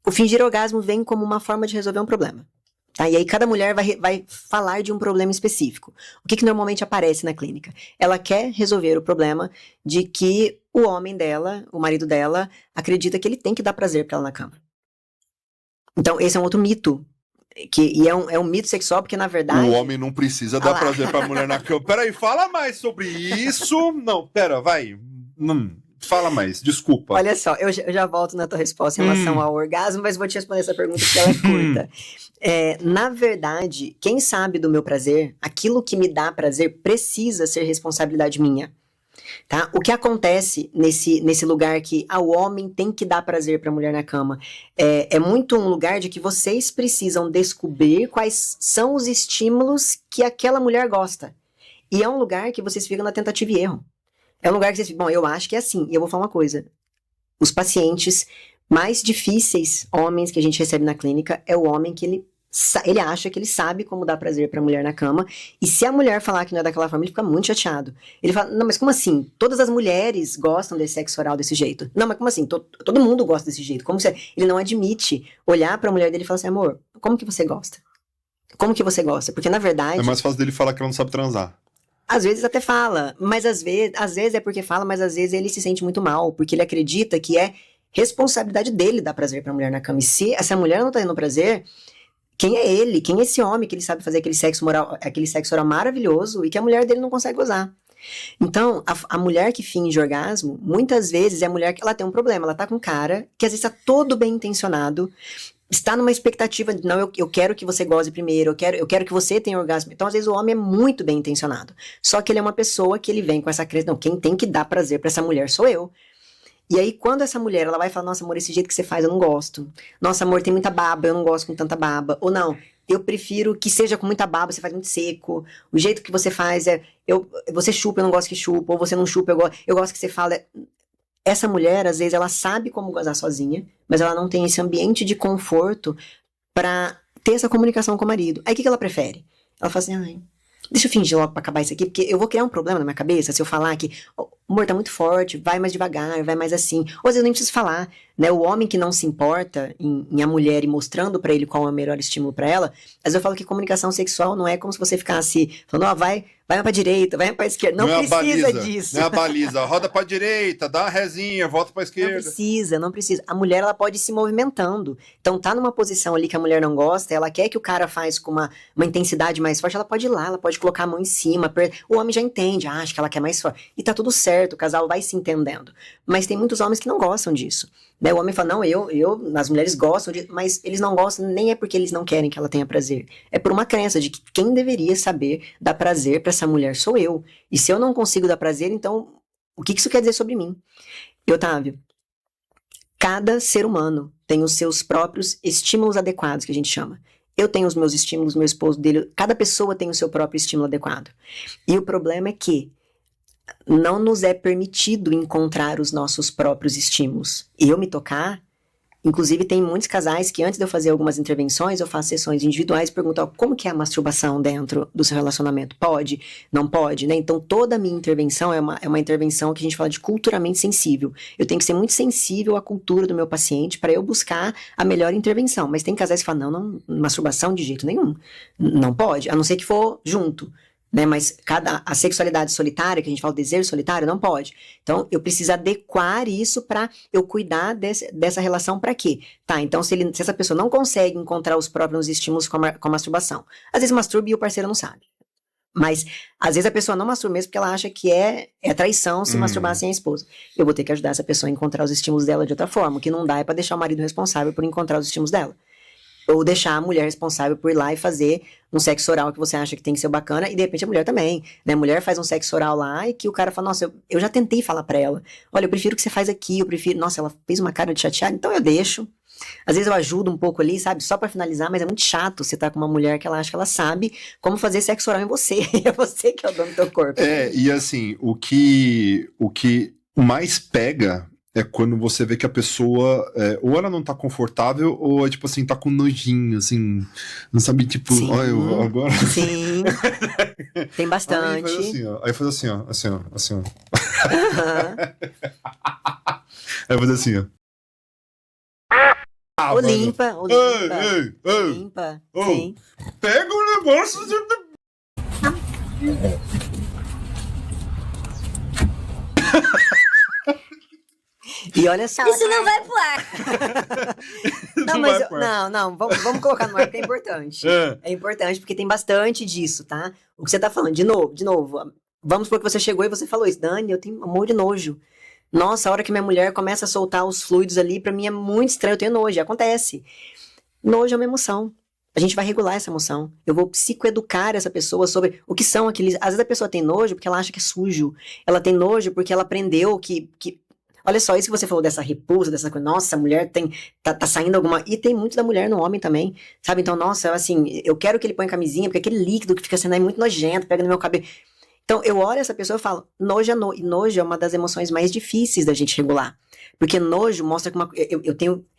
o fingir orgasmo vem como uma forma de resolver um problema. Tá? E aí cada mulher vai falar de um problema específico. O que normalmente aparece na clínica? Ela quer resolver o problema de que o homem dela, o marido dela, acredita que ele tem que dar prazer pra ela na cama. Então, esse é um outro mito. É um mito sexual, porque na verdade... O homem não precisa dar prazer pra mulher na cama. Peraí, fala mais sobre isso. Não, pera, vai. Fala mais, desculpa. Olha só, eu já volto na tua resposta em relação ao orgasmo, mas vou te responder essa pergunta porque ela é curta. Na verdade, quem sabe do meu prazer, aquilo que me dá prazer precisa ser responsabilidade minha. Tá? O que acontece nesse lugar que o homem tem que dar prazer para a mulher na cama é muito um lugar de que vocês precisam descobrir quais são os estímulos que aquela mulher gosta. E é um lugar que vocês ficam na tentativa e erro. É um lugar que vocês ficam, bom, eu acho que é assim. E eu vou falar uma coisa. Os pacientes mais difíceis, homens que a gente recebe na clínica, é o homem que ele acha que ele sabe como dar prazer pra mulher na cama, e se a mulher falar que não é daquela forma, ele fica muito chateado. Ele fala, não, mas como assim? Todas as mulheres gostam desse sexo oral desse jeito. Não, mas como assim? Todo mundo gosta desse jeito. Como você... Ele não admite olhar pra mulher dele e falar assim, amor, como que você gosta? Como que você gosta? Porque na verdade... É mais fácil dele falar que ela não sabe transar. Às vezes até fala, mas às vezes é porque fala, mas às vezes ele se sente muito mal, porque ele acredita que é responsabilidade dele dar prazer pra mulher na cama. E se essa mulher não tá tendo prazer... Quem é ele? Quem é esse homem que ele sabe fazer aquele sexo oral maravilhoso e que a mulher dele não consegue gozar? Então, a mulher que finge orgasmo, muitas vezes é a mulher que ela tem um problema. Ela tá com um cara que às vezes tá todo bem intencionado, está numa expectativa de, não, eu quero que você goze primeiro, eu quero que você tenha orgasmo. Então, às vezes o homem é muito bem intencionado. Só que ele é uma pessoa que ele vem com essa crença, não, quem tem que dar prazer pra essa mulher sou eu. E aí, quando essa mulher, ela vai falar, nossa, amor, esse jeito que você faz, eu não gosto. Nossa, amor, tem muita baba, eu não gosto com tanta baba. Ou não, eu prefiro que seja com muita baba, você faz muito seco. O jeito que você faz você chupa, eu não gosto que chupa. Ou você não chupa, eu gosto que você fala. Essa mulher, às vezes, ela sabe como gozar sozinha, mas ela não tem esse ambiente de conforto pra ter essa comunicação com o marido. Aí, o que ela prefere? Ela fala assim, ai, deixa eu fingir logo pra acabar isso aqui, porque eu vou criar um problema na minha cabeça se eu falar que o amor tá muito forte, vai mais devagar, vai mais assim. Ou às vezes eu nem preciso falar, né? O homem que não se importa em a mulher e mostrando pra ele qual é o melhor estímulo pra ela, às vezes eu falo que comunicação sexual não é como se você ficasse falando, vai pra direita, vai pra esquerda. Não precisa disso. Não é a baliza, roda pra direita, dá uma rezinha, volta pra esquerda. Não precisa. A mulher, ela pode ir se movimentando. Então, tá numa posição ali que a mulher não gosta, ela quer que o cara faz com uma intensidade mais forte, ela pode ir lá, ela pode colocar a mão em cima. O homem já entende, acha que ela quer mais forte. E tá tudo certo, o casal vai se entendendo. Mas tem muitos homens que não gostam disso. Né? O homem fala, não, as mulheres gostam disso, mas eles não gostam, nem é porque eles não querem que ela tenha prazer. É por uma crença de que quem deveria saber dar prazer pra essa mulher sou eu. E se eu não consigo dar prazer, então, o que isso quer dizer sobre mim? Otávio, cada ser humano tem os seus próprios estímulos adequados, que a gente chama. Eu tenho os meus estímulos, meu esposo dele, cada pessoa tem o seu próprio estímulo adequado. E o problema é que não nos é permitido encontrar os nossos próprios estímulos. Eu me tocar, inclusive tem muitos casais que antes de eu fazer algumas intervenções, eu faço sessões individuais e pergunto, como que é a masturbação dentro do seu relacionamento? Pode? Não pode? Né? Então toda a minha intervenção é uma intervenção que a gente fala de culturalmente sensível. Eu tenho que ser muito sensível à cultura do meu paciente para eu buscar a melhor intervenção. Mas tem casais que falam, não, masturbação de jeito nenhum. Não pode, a não ser que for junto. Né, mas a sexualidade solitária, que a gente fala desejo solitário, não pode. Então, eu preciso adequar isso para eu cuidar dessa relação para quê? Tá, então se essa pessoa não consegue encontrar os próprios estímulos com a masturbação, às vezes masturba e o parceiro não sabe. Mas, às vezes a pessoa não masturba mesmo porque ela acha que é traição se masturbar sem a esposa. Eu vou ter que ajudar essa pessoa a encontrar os estímulos dela de outra forma. O que não dá é para deixar o marido responsável por encontrar os estímulos dela. Ou deixar a mulher responsável por ir lá e fazer um sexo oral que você acha que tem que ser bacana, e de repente a mulher também, né? A mulher faz um sexo oral lá e que o cara fala, nossa, eu já tentei falar pra ela, olha, eu prefiro que você faz aqui, nossa, ela fez uma cara de chateada, então eu deixo. Às vezes eu ajudo um pouco ali, sabe, só pra finalizar, mas é muito chato você tá com uma mulher que ela acha que ela sabe como fazer sexo oral em você, e é você que é o dono do teu corpo. E assim, o que mais pega é quando você vê que a pessoa, ou ela não tá confortável, ou é tipo assim, tá com nojinho, assim, não sabe, tipo, ó, agora... Sim, tem bastante. Aí faz assim, ó. Aí faz assim, ó. Ah, Ou mano. limpa, ou Ei, limpa. ei, ei. Limpa, Ô, sim. Pega o negócio. E olha só. Isso não vai pro ar. Não, vai mas pro ar. não, vamos colocar no ar porque é importante. É. É importante porque tem bastante disso, tá? O que você tá falando, de novo. Vamos supor que você chegou e você falou isso, Dani, eu tenho amor de nojo. Nossa, a hora que minha mulher começa a soltar os fluidos ali, pra mim é muito estranho, eu tenho nojo, acontece. Nojo é uma emoção. A gente vai regular essa emoção. Eu vou psicoeducar essa pessoa sobre o que são aqueles... Às vezes a pessoa tem nojo porque ela acha que é sujo. Ela tem nojo porque ela aprendeu que... Olha só, isso que você falou dessa repulsa, dessa coisa, nossa, a mulher tá saindo alguma... E tem muito da mulher no homem também, sabe? Então, nossa, assim, eu quero que ele ponha camisinha, porque aquele líquido que fica sendo aí muito nojento, pega no meu cabelo. Então, eu olho essa pessoa e falo, nojo é nojo. E nojo é uma das emoções mais difíceis da gente regular. Porque nojo mostra que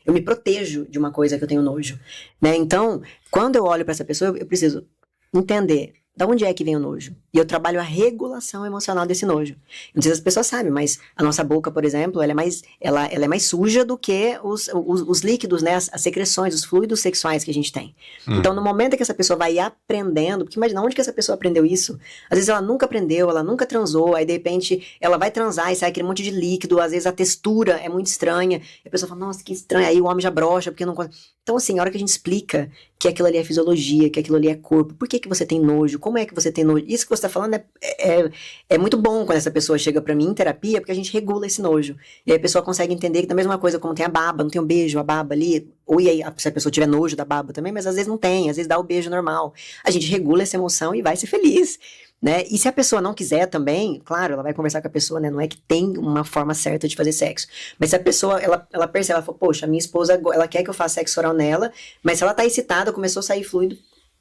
eu me protejo de uma coisa que eu tenho nojo, né? Então, quando eu olho pra essa pessoa, eu preciso entender de onde é que vem o nojo. E eu trabalho a regulação emocional desse nojo. Não sei se as pessoas sabem, mas a nossa boca, por exemplo, ela é mais suja do que os líquidos, né? As secreções, os fluidos sexuais que a gente tem. Então, no momento que essa pessoa vai aprendendo, porque imagina, onde que essa pessoa aprendeu isso? Às vezes ela nunca aprendeu, ela nunca transou, aí de repente ela vai transar e sai aquele monte de líquido, às vezes a textura é muito estranha, e a pessoa fala, nossa, que estranho, aí o homem já brocha, porque não... Então, assim, a hora que a gente explica que aquilo ali é fisiologia, que aquilo ali é corpo, por que você tem nojo, como é que você tem nojo, isso que você tá falando é muito bom quando essa pessoa chega pra mim em terapia, porque a gente regula esse nojo. E aí a pessoa consegue entender que da mesma coisa como tem a baba, não tem um beijo, a baba ali, ou e aí, se a pessoa tiver nojo da baba também, mas às vezes não tem, às vezes dá o beijo normal. A gente regula essa emoção e vai ser feliz, né? E se a pessoa não quiser também, claro, ela vai conversar com a pessoa, né? Não é que tem uma forma certa de fazer sexo. Mas se a pessoa, ela percebe, ela fala, poxa, minha esposa, ela quer que eu faça sexo oral nela, mas se ela tá excitada, começou a sair fluido,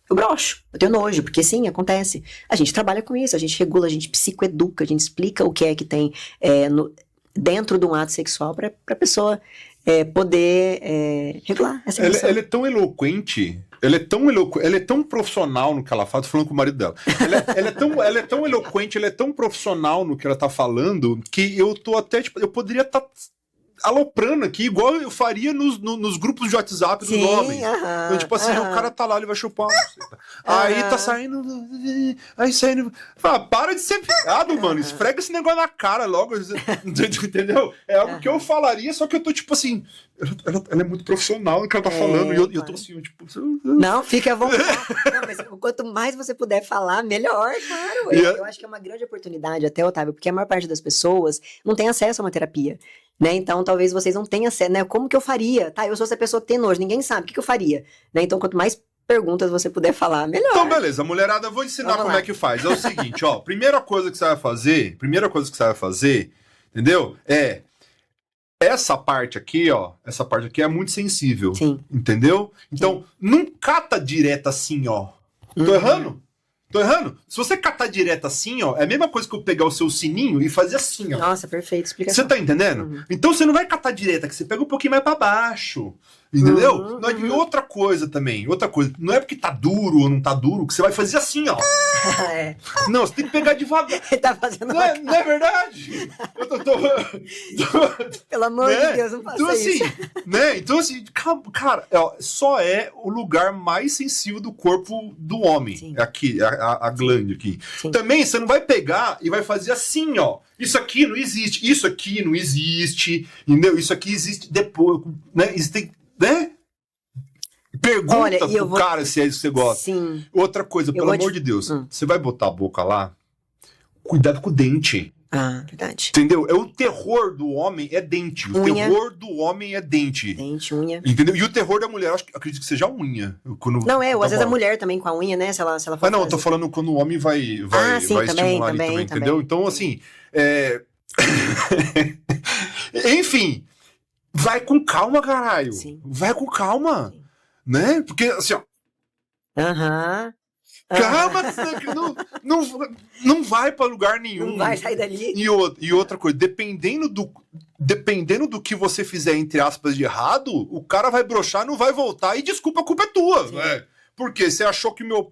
eu broxo, eu tenho nojo, porque sim, acontece. A gente trabalha com isso, a gente regula, a gente psicoeduca, a gente explica o que é que tem dentro de um ato sexual pra pessoa poder regular essa emoção. Ela é tão eloquente, ela é tão profissional no que ela fala, tô falando com o marido dela. Ela é tão eloquente, ela é tão profissional no que ela tá falando, que eu tô até, tipo, eu poderia estar aloprando aqui, igual eu faria nos grupos de WhatsApp dos homens. Então, tipo assim, o cara tá lá, ele vai chupar. Aí tá saindo. Aí saindo. Fala, para de ser viado, mano. Esfrega esse negócio na cara logo. Entendeu? É algo que eu falaria, só que eu tô tipo assim. Ela é muito profissional no que ela tá falando. E eu tô assim, tipo. Não, fique à vontade. Não, mas quanto mais você puder falar, melhor, claro. Eu acho que é uma grande oportunidade, até, Otávio, porque a maior parte das pessoas não tem acesso a uma terapia. Né? Então, talvez vocês não tenham acesso, né? Como que eu faria? Tá, eu sou essa pessoa que tem nojo, ninguém sabe, o que eu faria? Né? Então, quanto mais perguntas você puder falar, melhor. Então, beleza, mulherada, eu vou ensinar como é que faz. É o seguinte, ó, primeira coisa que você vai fazer, entendeu? Essa parte aqui, ó, é muito sensível. Sim. Entendeu? Então, não cata direto assim, ó. Tô errando? Se você catar direto assim, ó, é a mesma coisa que eu pegar o seu sininho e fazer assim, ó. Nossa, perfeito, explicação. Você tá entendendo? Então você não vai catar direto, que você pega um pouquinho mais pra baixo. Entendeu? E outra coisa também, não é porque tá duro ou não tá duro, que você vai fazer assim, ó. Não, você tem que pegar devagar. Ele tá fazendo não é verdade? Pelo amor de Deus, não faça isso. Né? Então assim, cara, só é o lugar mais sensível do corpo do homem. Sim. Aqui, a glande aqui. Sim. Também você não vai pegar e vai fazer assim, ó. Isso aqui não existe, entendeu? Isso aqui existe depois, né? Isso tem, né? Pergunta pro cara se é isso que você gosta. Sim. Outra coisa, pelo amor de Deus, você vai botar a boca lá, cuidado com o dente. Ah, verdade. Entendeu? O terror do homem é dente. O terror do homem é dente. Dente, unha. Entendeu? E o terror da mulher, acredito que seja a unha. Não, às vezes a mulher também com a unha, né? Se ela for não, eu tô falando quando o homem vai estimular ali também, entendeu? Então, assim, enfim, vai com calma, caralho. Sim. Vai com calma. Sim. Né? Porque, assim, ó. Calma, não vai pra lugar nenhum. Não vai sair dali. E outra coisa, dependendo do que você fizer, entre aspas, de errado, o cara vai broxar, não vai voltar e desculpa, a culpa é tua. Né? Porque você achou que meu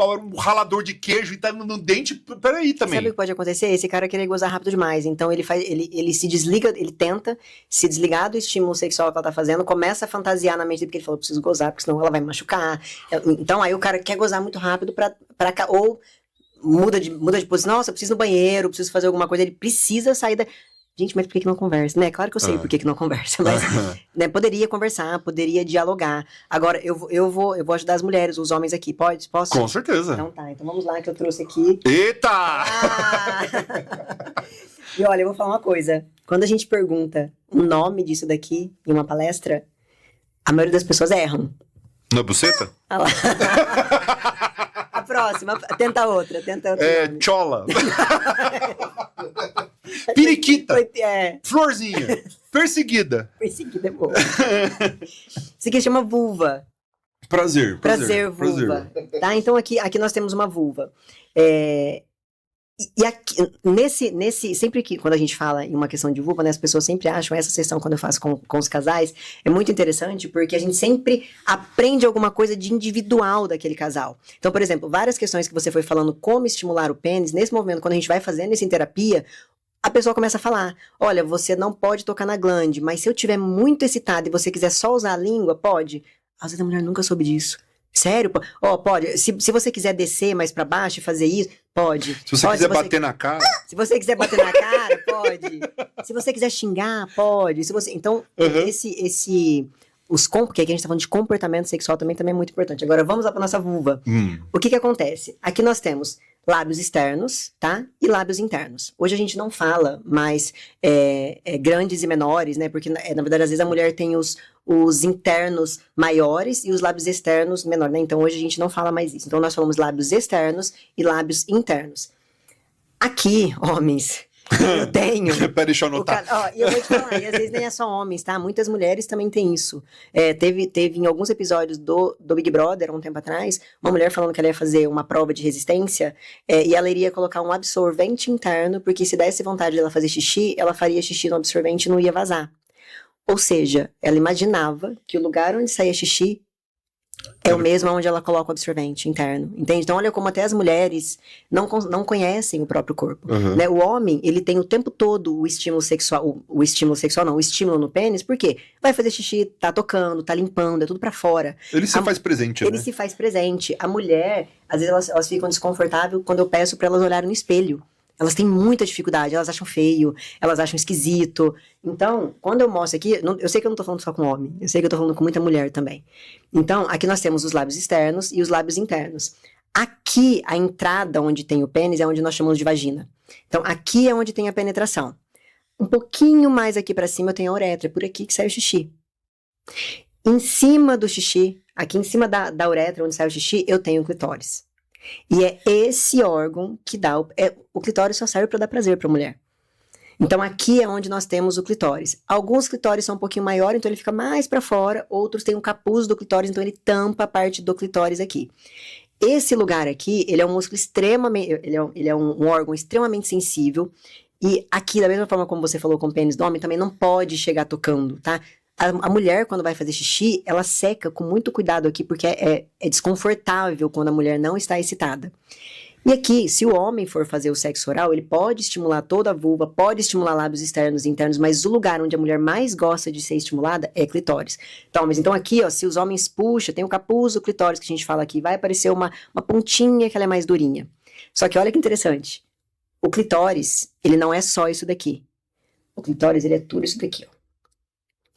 um ralador de queijo e tá no dente. Peraí também. Sabe o que pode acontecer? Esse cara querer gozar rápido demais. Então ele se desliga, ele tenta se desligar do estímulo sexual que ela tá fazendo, começa a fantasiar na mente dele, porque ele falou, preciso gozar, porque senão ela vai me machucar. Então aí o cara quer gozar muito rápido ou muda de posição, nossa, eu preciso ir no banheiro, preciso fazer alguma coisa, ele precisa sair da... Gente, mas por que não conversa? Né? Claro que eu sei por que não conversa, mas né, poderia conversar, poderia dialogar. Agora, eu vou ajudar as mulheres, os homens aqui, posso? Com certeza. Então tá, então vamos lá que eu trouxe aqui. Eita! E olha, eu vou falar uma coisa. Quando a gente pergunta o nome disso daqui em uma palestra, a maioria das pessoas erram. Na buceta? Olha lá. A próxima, tenta outra nome. Chola. Periquita. Florzinha. Perseguida. Perseguida é boa. Isso aqui chama vulva. Prazer, vulva. Tá? Então aqui nós temos uma vulva. E aqui, sempre que, quando a gente fala em uma questão de vulva, né, as pessoas sempre acham, essa sessão quando eu faço com os casais, é muito interessante porque a gente sempre aprende alguma coisa de individual daquele casal. Então, por exemplo, várias questões que você foi falando, como estimular o pênis, nesse momento, quando a gente vai fazendo isso em terapia, a pessoa começa a falar, olha, você não pode tocar na glande, mas se eu estiver muito excitada e você quiser só usar a língua, pode? Às vezes a mulher nunca soube disso. Sério? Pode. Se você quiser descer mais pra baixo e fazer isso, pode. Se você quiser bater na cara. Se você quiser bater na cara, pode. Se você quiser xingar, pode. Então, porque aqui a gente tá falando de comportamento sexual também é muito importante. Agora, vamos lá pra nossa vulva. O que acontece? Aqui nós temos lábios externos, tá? E lábios internos. Hoje a gente não fala mais grandes e menores, né? Porque, na verdade, às vezes a mulher tem os internos maiores e os lábios externos menores, né? Então, hoje a gente não fala mais isso. Então, nós falamos lábios externos e lábios internos. Aqui, homens... Eu tenho. Peraí, deixa eu anotar. E eu vou te falar, e às vezes nem é só homens, tá? Muitas mulheres também têm isso. Teve em alguns episódios do Big Brother, há um tempo atrás, uma mulher falando que ela ia fazer uma prova de resistência e ela iria colocar um absorvente interno, porque se desse vontade dela fazer xixi, ela faria xixi no absorvente e não ia vazar. Ou seja, ela imaginava que o lugar onde saía xixi é o mesmo onde ela coloca o absorvente interno, entende? Então olha como até as mulheres não conhecem o próprio corpo, né? O homem, ele tem o tempo todo o estímulo sexual, o estímulo no pênis, por quê? Vai fazer xixi, tá tocando, tá limpando, é tudo pra fora. Ele se faz presente, Ele se faz presente. A mulher, às vezes elas ficam desconfortáveis quando eu peço pra elas olharem no espelho. Elas têm muita dificuldade, elas acham feio, elas acham esquisito. Então, quando eu mostro aqui, eu sei que eu não tô falando só com homem, eu sei que eu tô falando com muita mulher também. Então, aqui nós temos os lábios externos e os lábios internos. Aqui, a entrada onde tem o pênis é onde nós chamamos de vagina. Então, aqui é onde tem a penetração. Um pouquinho mais aqui pra cima eu tenho a uretra, é por aqui que sai o xixi. Em cima do xixi, aqui em cima da uretra, onde sai o xixi, eu tenho o clitóris. E é esse órgão que dá... o clitóris só serve para dar prazer para a mulher. Então aqui é onde nós temos o clitóris. Alguns clitóris são um pouquinho maiores, então ele fica mais para fora. Outros têm um capuz do clitóris, então ele tampa a parte do clitóris aqui. Esse lugar aqui, ele é um músculo extremamente... Ele é um órgão extremamente sensível. E aqui, da mesma forma como você falou com o pênis do homem, também não pode chegar tocando, tá? A mulher, quando vai fazer xixi, ela seca com muito cuidado aqui, porque é desconfortável quando a mulher não está excitada. E aqui, se o homem for fazer o sexo oral, ele pode estimular toda a vulva, pode estimular lábios externos e internos, mas o lugar onde a mulher mais gosta de ser estimulada é clitóris. Então, mas então aqui, ó, se os homens puxam, tem o capuz do clitóris que a gente fala aqui, vai aparecer uma pontinha que ela é mais durinha. Só que olha que interessante, o clitóris, ele não é só isso daqui. O clitóris, ele é tudo isso daqui, ó.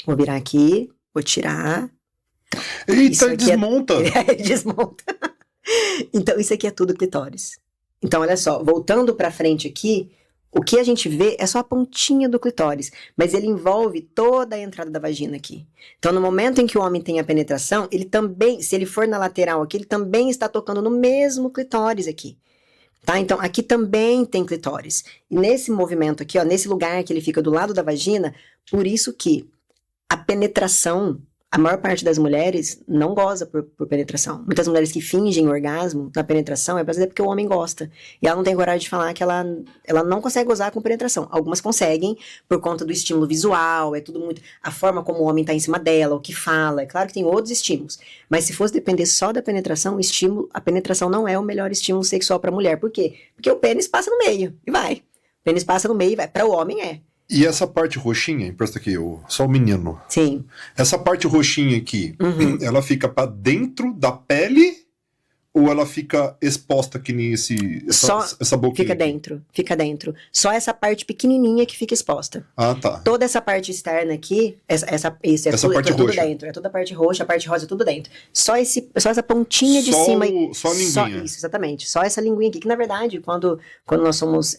Vou virar aqui, vou tirar. Eita, desmonta. Desmonta. Então, isso aqui é tudo clitóris. Então, olha só, voltando pra frente aqui, o que a gente vê é só a pontinha do clitóris, mas ele envolve toda a entrada da vagina aqui. Então, no momento em que o homem tem a penetração, ele também, se ele for na lateral aqui, ele também está tocando no mesmo clitóris aqui. Tá? Então, aqui também tem clitóris. E nesse movimento aqui, ó, nesse lugar que ele fica do lado da vagina, por isso que a penetração, A maior parte das mulheres não goza por penetração. Muitas mulheres que fingem orgasmo na penetração é porque o homem gosta. E ela não tem coragem de falar que ela não consegue gozar com penetração. Algumas conseguem por conta do estímulo visual, é tudo muito... A forma como o homem está em cima dela, o que fala. É claro que tem outros estímulos. Mas se fosse depender só da penetração, a penetração não é o melhor estímulo sexual para a mulher. Por quê? Porque o pênis passa no meio e vai. O pênis passa no meio e vai. Para o homem é. E essa parte roxinha, empresta aqui, só o menino. Sim. Essa parte roxinha aqui, ela fica pra dentro da pele ou ela fica exposta que nem essa boquinha? Fica dentro. Só essa parte pequenininha que fica exposta. Ah, tá. Toda essa parte externa aqui, essa parte tudo roxa. Dentro. É toda a parte roxa, a parte rosa, tudo dentro. Só essa pontinha de cima. Só a linguinha. Isso, exatamente. Só essa linguinha aqui, que na verdade, quando nós somos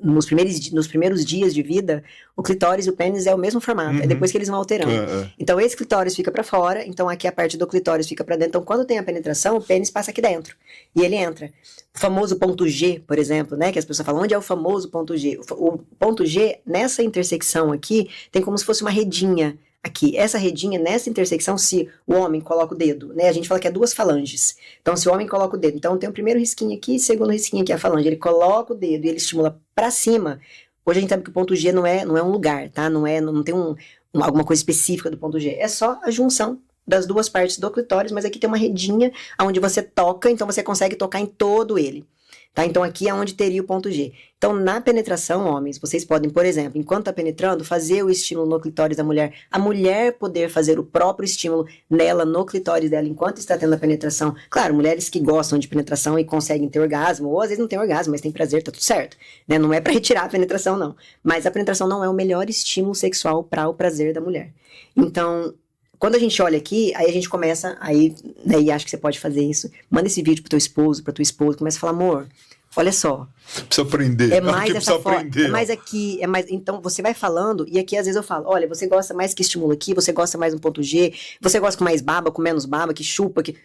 nos primeiros dias de vida, o clitóris e o pênis é o mesmo formato, é depois que eles vão alterando. Então esse clitóris fica pra fora, então aqui a parte do clitóris fica pra dentro. Então quando tem a penetração, o pênis passa aqui dentro e ele entra. O famoso ponto G, por exemplo, né, que as pessoas falam, onde é o famoso ponto G? O ponto G, nessa intersecção aqui, tem como se fosse uma redinha aqui. Essa redinha, nessa intersecção, se o homem coloca o dedo, né? A gente fala que é duas falanges. Então, se o homem coloca o dedo, então tem o primeiro risquinho aqui, o segundo risquinho aqui, a falange. Ele coloca o dedo e ele estimula pra cima. Hoje a gente sabe que o ponto G não é um lugar, tá? Não tem alguma coisa específica do ponto G. É só a junção das duas partes do clitóris, mas aqui tem uma redinha onde você toca, então você consegue tocar em todo ele. Tá? Então aqui é onde teria o ponto G. Então na penetração, homens, vocês podem, por exemplo, enquanto está penetrando, fazer o estímulo no clitóris da mulher, a mulher poder fazer o próprio estímulo nela, no clitóris dela, enquanto está tendo a penetração. Claro, mulheres que gostam de penetração e conseguem ter orgasmo, ou às vezes não tem orgasmo, mas tem prazer, tá tudo certo. Né? Não é para retirar a penetração, não. Mas a penetração não é o melhor estímulo sexual para o prazer da mulher. Então, quando a gente olha aqui, aí a gente começa, né, e acho que você pode fazer isso, manda esse vídeo pro teu esposo, pra tua esposa, começa a falar, amor, olha só. Precisa aprender. É mais essa forma, é mais aqui, então você vai falando, e aqui às vezes eu falo, olha, você gosta mais que estimula aqui, você gosta mais no ponto G, você gosta com mais baba, com menos baba, que chupa, que...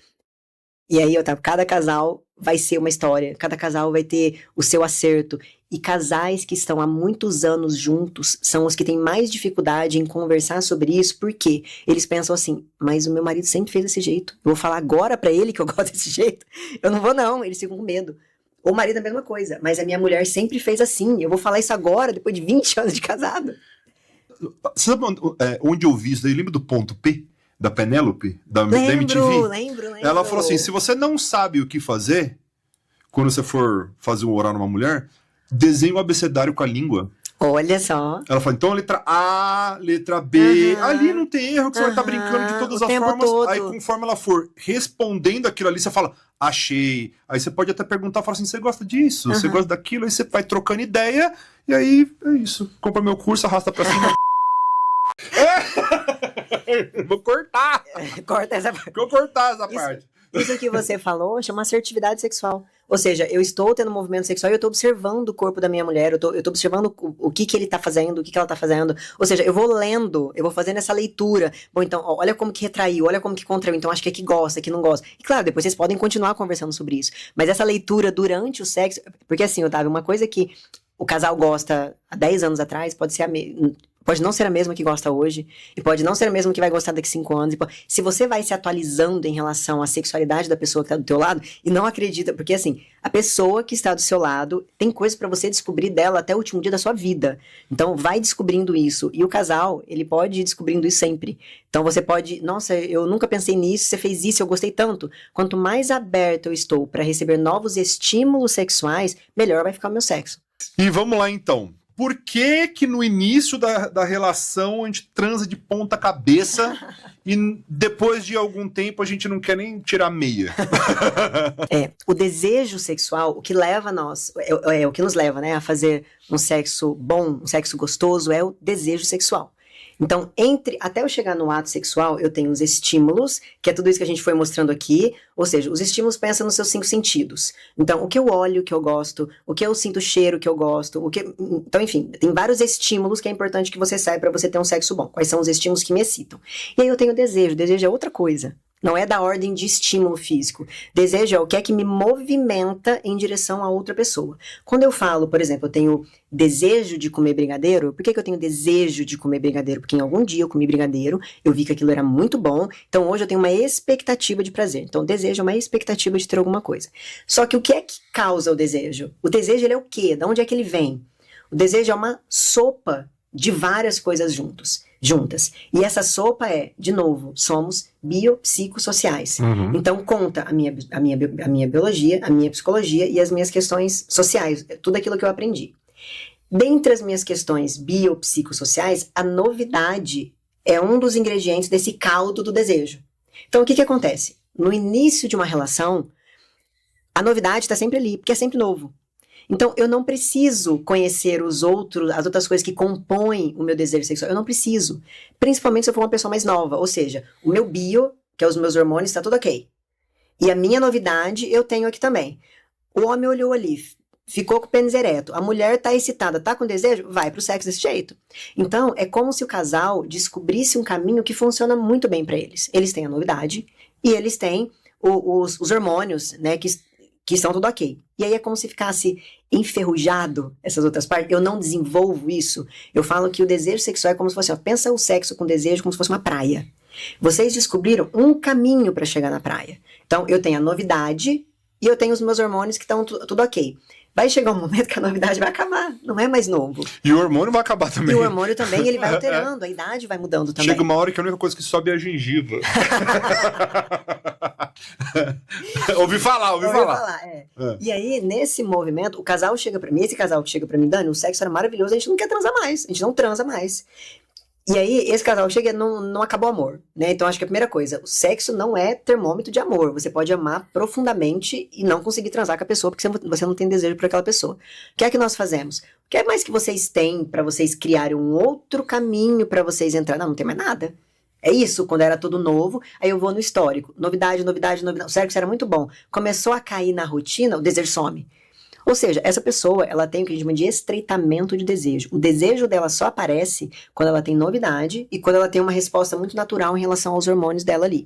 E aí, cada casal vai ser uma história, cada casal vai ter o seu acerto. E casais que estão há muitos anos juntos são os que têm mais dificuldade em conversar sobre isso, porque eles pensam assim, mas o meu marido sempre fez desse jeito, eu vou falar agora pra ele que eu gosto desse jeito? Eu não vou não, eles ficam com medo. O marido é a mesma coisa, mas a minha mulher sempre fez assim, eu vou falar isso agora, depois de 20 anos de casado. Você sabe onde eu vi isso daí? Lembra do ponto P? Da Penélope, da MTV? Lembro. Ela falou assim, se você não sabe o que fazer, quando você for fazer um oral numa mulher, desenhe o abecedário com a língua. Olha só. Ela falou, então letra A, letra B, ali não tem erro, que você vai estar brincando de todas as formas. Todo. Aí conforme ela for respondendo aquilo ali, você fala, achei. Aí você pode até perguntar, fala assim, você gosta disso? Você gosta daquilo? Aí você vai trocando ideia, e aí é isso. Compra meu curso, arrasta pra cima. Vou cortar. Corta essa parte. Vou cortar essa parte. Isso que você falou chama assertividade sexual. Ou seja, eu estou tendo um movimento sexual e eu estou observando o corpo da minha mulher, eu tô observando o que ele tá fazendo, o que ela tá fazendo. Ou seja, eu vou lendo, eu vou fazendo essa leitura. Bom, então, olha como que retraiu, olha como que contraiu. Então, acho que é que gosta, que não gosta. E claro, depois vocês podem continuar conversando sobre isso. Mas essa leitura durante o sexo... Porque assim, Otávio, uma coisa que o casal gosta há 10 anos atrás pode ser pode não ser a mesma que gosta hoje, e pode não ser a mesma que vai gostar daqui 5 anos. Se você vai se atualizando em relação à sexualidade da pessoa que está do teu lado, e não acredita, porque assim, a pessoa que está do seu lado tem coisas para você descobrir dela até o último dia da sua vida. Então, vai descobrindo isso. E o casal, ele pode ir descobrindo isso sempre. Então, você pode, nossa, eu nunca pensei nisso, você fez isso, eu gostei tanto. Quanto mais aberto eu estou para receber novos estímulos sexuais, melhor vai ficar o meu sexo. E vamos lá, então. Por que no início da relação a gente transa de ponta cabeça e depois de algum tempo a gente não quer nem tirar meia? O desejo sexual, o que leva nós, o que nos leva, né, a fazer um sexo bom, um sexo gostoso, é o desejo sexual. Então, até eu chegar no ato sexual, eu tenho os estímulos, que é tudo isso que a gente foi mostrando aqui, ou seja, os estímulos pensam nos seus 5 sentidos. Então, o que eu olho, o que eu gosto, o que eu sinto cheiro, o que eu gosto, então, enfim, tem vários estímulos que é importante que você saiba para você ter um sexo bom. Quais são os estímulos que me excitam? E aí eu tenho o desejo é outra coisa. Não é da ordem de estímulo físico. Desejo é o que é que me movimenta em direção a outra pessoa. Quando eu falo, por exemplo, eu tenho desejo de comer brigadeiro, por que eu tenho desejo de comer brigadeiro? Porque em algum dia eu comi brigadeiro, eu vi que aquilo era muito bom, então hoje eu tenho uma expectativa de prazer. Então, desejo é uma expectativa de ter alguma coisa. Só que o que é que causa o desejo? O desejo, ele é o quê? De onde é que ele vem? O desejo é uma sopa de várias coisas juntas. E essa sopa é, de novo, somos biopsicossociais. Então, conta a minha biologia, a minha psicologia e as minhas questões sociais, tudo aquilo que eu aprendi. Dentre as minhas questões biopsicossociais, a novidade é um dos ingredientes desse caldo do desejo. Então, o que acontece? No início de uma relação, a novidade está sempre ali, porque é sempre novo. Então, eu não preciso conhecer as outras coisas que compõem o meu desejo sexual. Eu não preciso. Principalmente se eu for uma pessoa mais nova. Ou seja, o meu bio, que é os meus hormônios, está tudo ok. E a minha novidade eu tenho aqui também. O homem olhou ali, ficou com o pênis ereto. A mulher está excitada, está com desejo, vai pro sexo desse jeito. Então, é como se o casal descobrisse um caminho que funciona muito bem para eles. Eles têm a novidade e eles têm os hormônios, né, que estão tudo ok. E aí é como se ficasse enferrujado essas outras partes. Eu não desenvolvo isso. Eu falo que o desejo sexual é como se fosse, ó, pensa o sexo com desejo como se fosse uma praia. Vocês descobriram um caminho para chegar na praia. Então, eu tenho a novidade e eu tenho os meus hormônios que estão tudo ok. Vai chegar um momento que a novidade vai acabar, não é mais novo. E o hormônio vai acabar também. E o hormônio também, ele vai alterando, a idade vai mudando também. Chega uma hora que a única coisa que sobe é a gengiva. ouvi falar. É. E aí, nesse movimento, o casal chega pra mim, esse casal que chega pra mim, Dani, o sexo era maravilhoso, a gente não quer transar mais, a gente não transa mais. E aí, esse casal chega e não acabou o amor, né? Então, acho que a primeira coisa, o sexo não é termômetro de amor. Você pode amar profundamente e não conseguir transar com a pessoa porque você não tem desejo por aquela pessoa. O que é que nós fazemos? O que é mais que vocês têm para vocês criarem um outro caminho para vocês entrar? Não tem mais nada. É isso, quando era tudo novo, aí eu vou no histórico. Novidade. O sexo era muito bom. Começou a cair na rotina, o desejo some. Ou seja, essa pessoa, ela tem o que a gente chama de estreitamento de desejo. O desejo dela só aparece quando ela tem novidade e quando ela tem uma resposta muito natural em relação aos hormônios dela ali.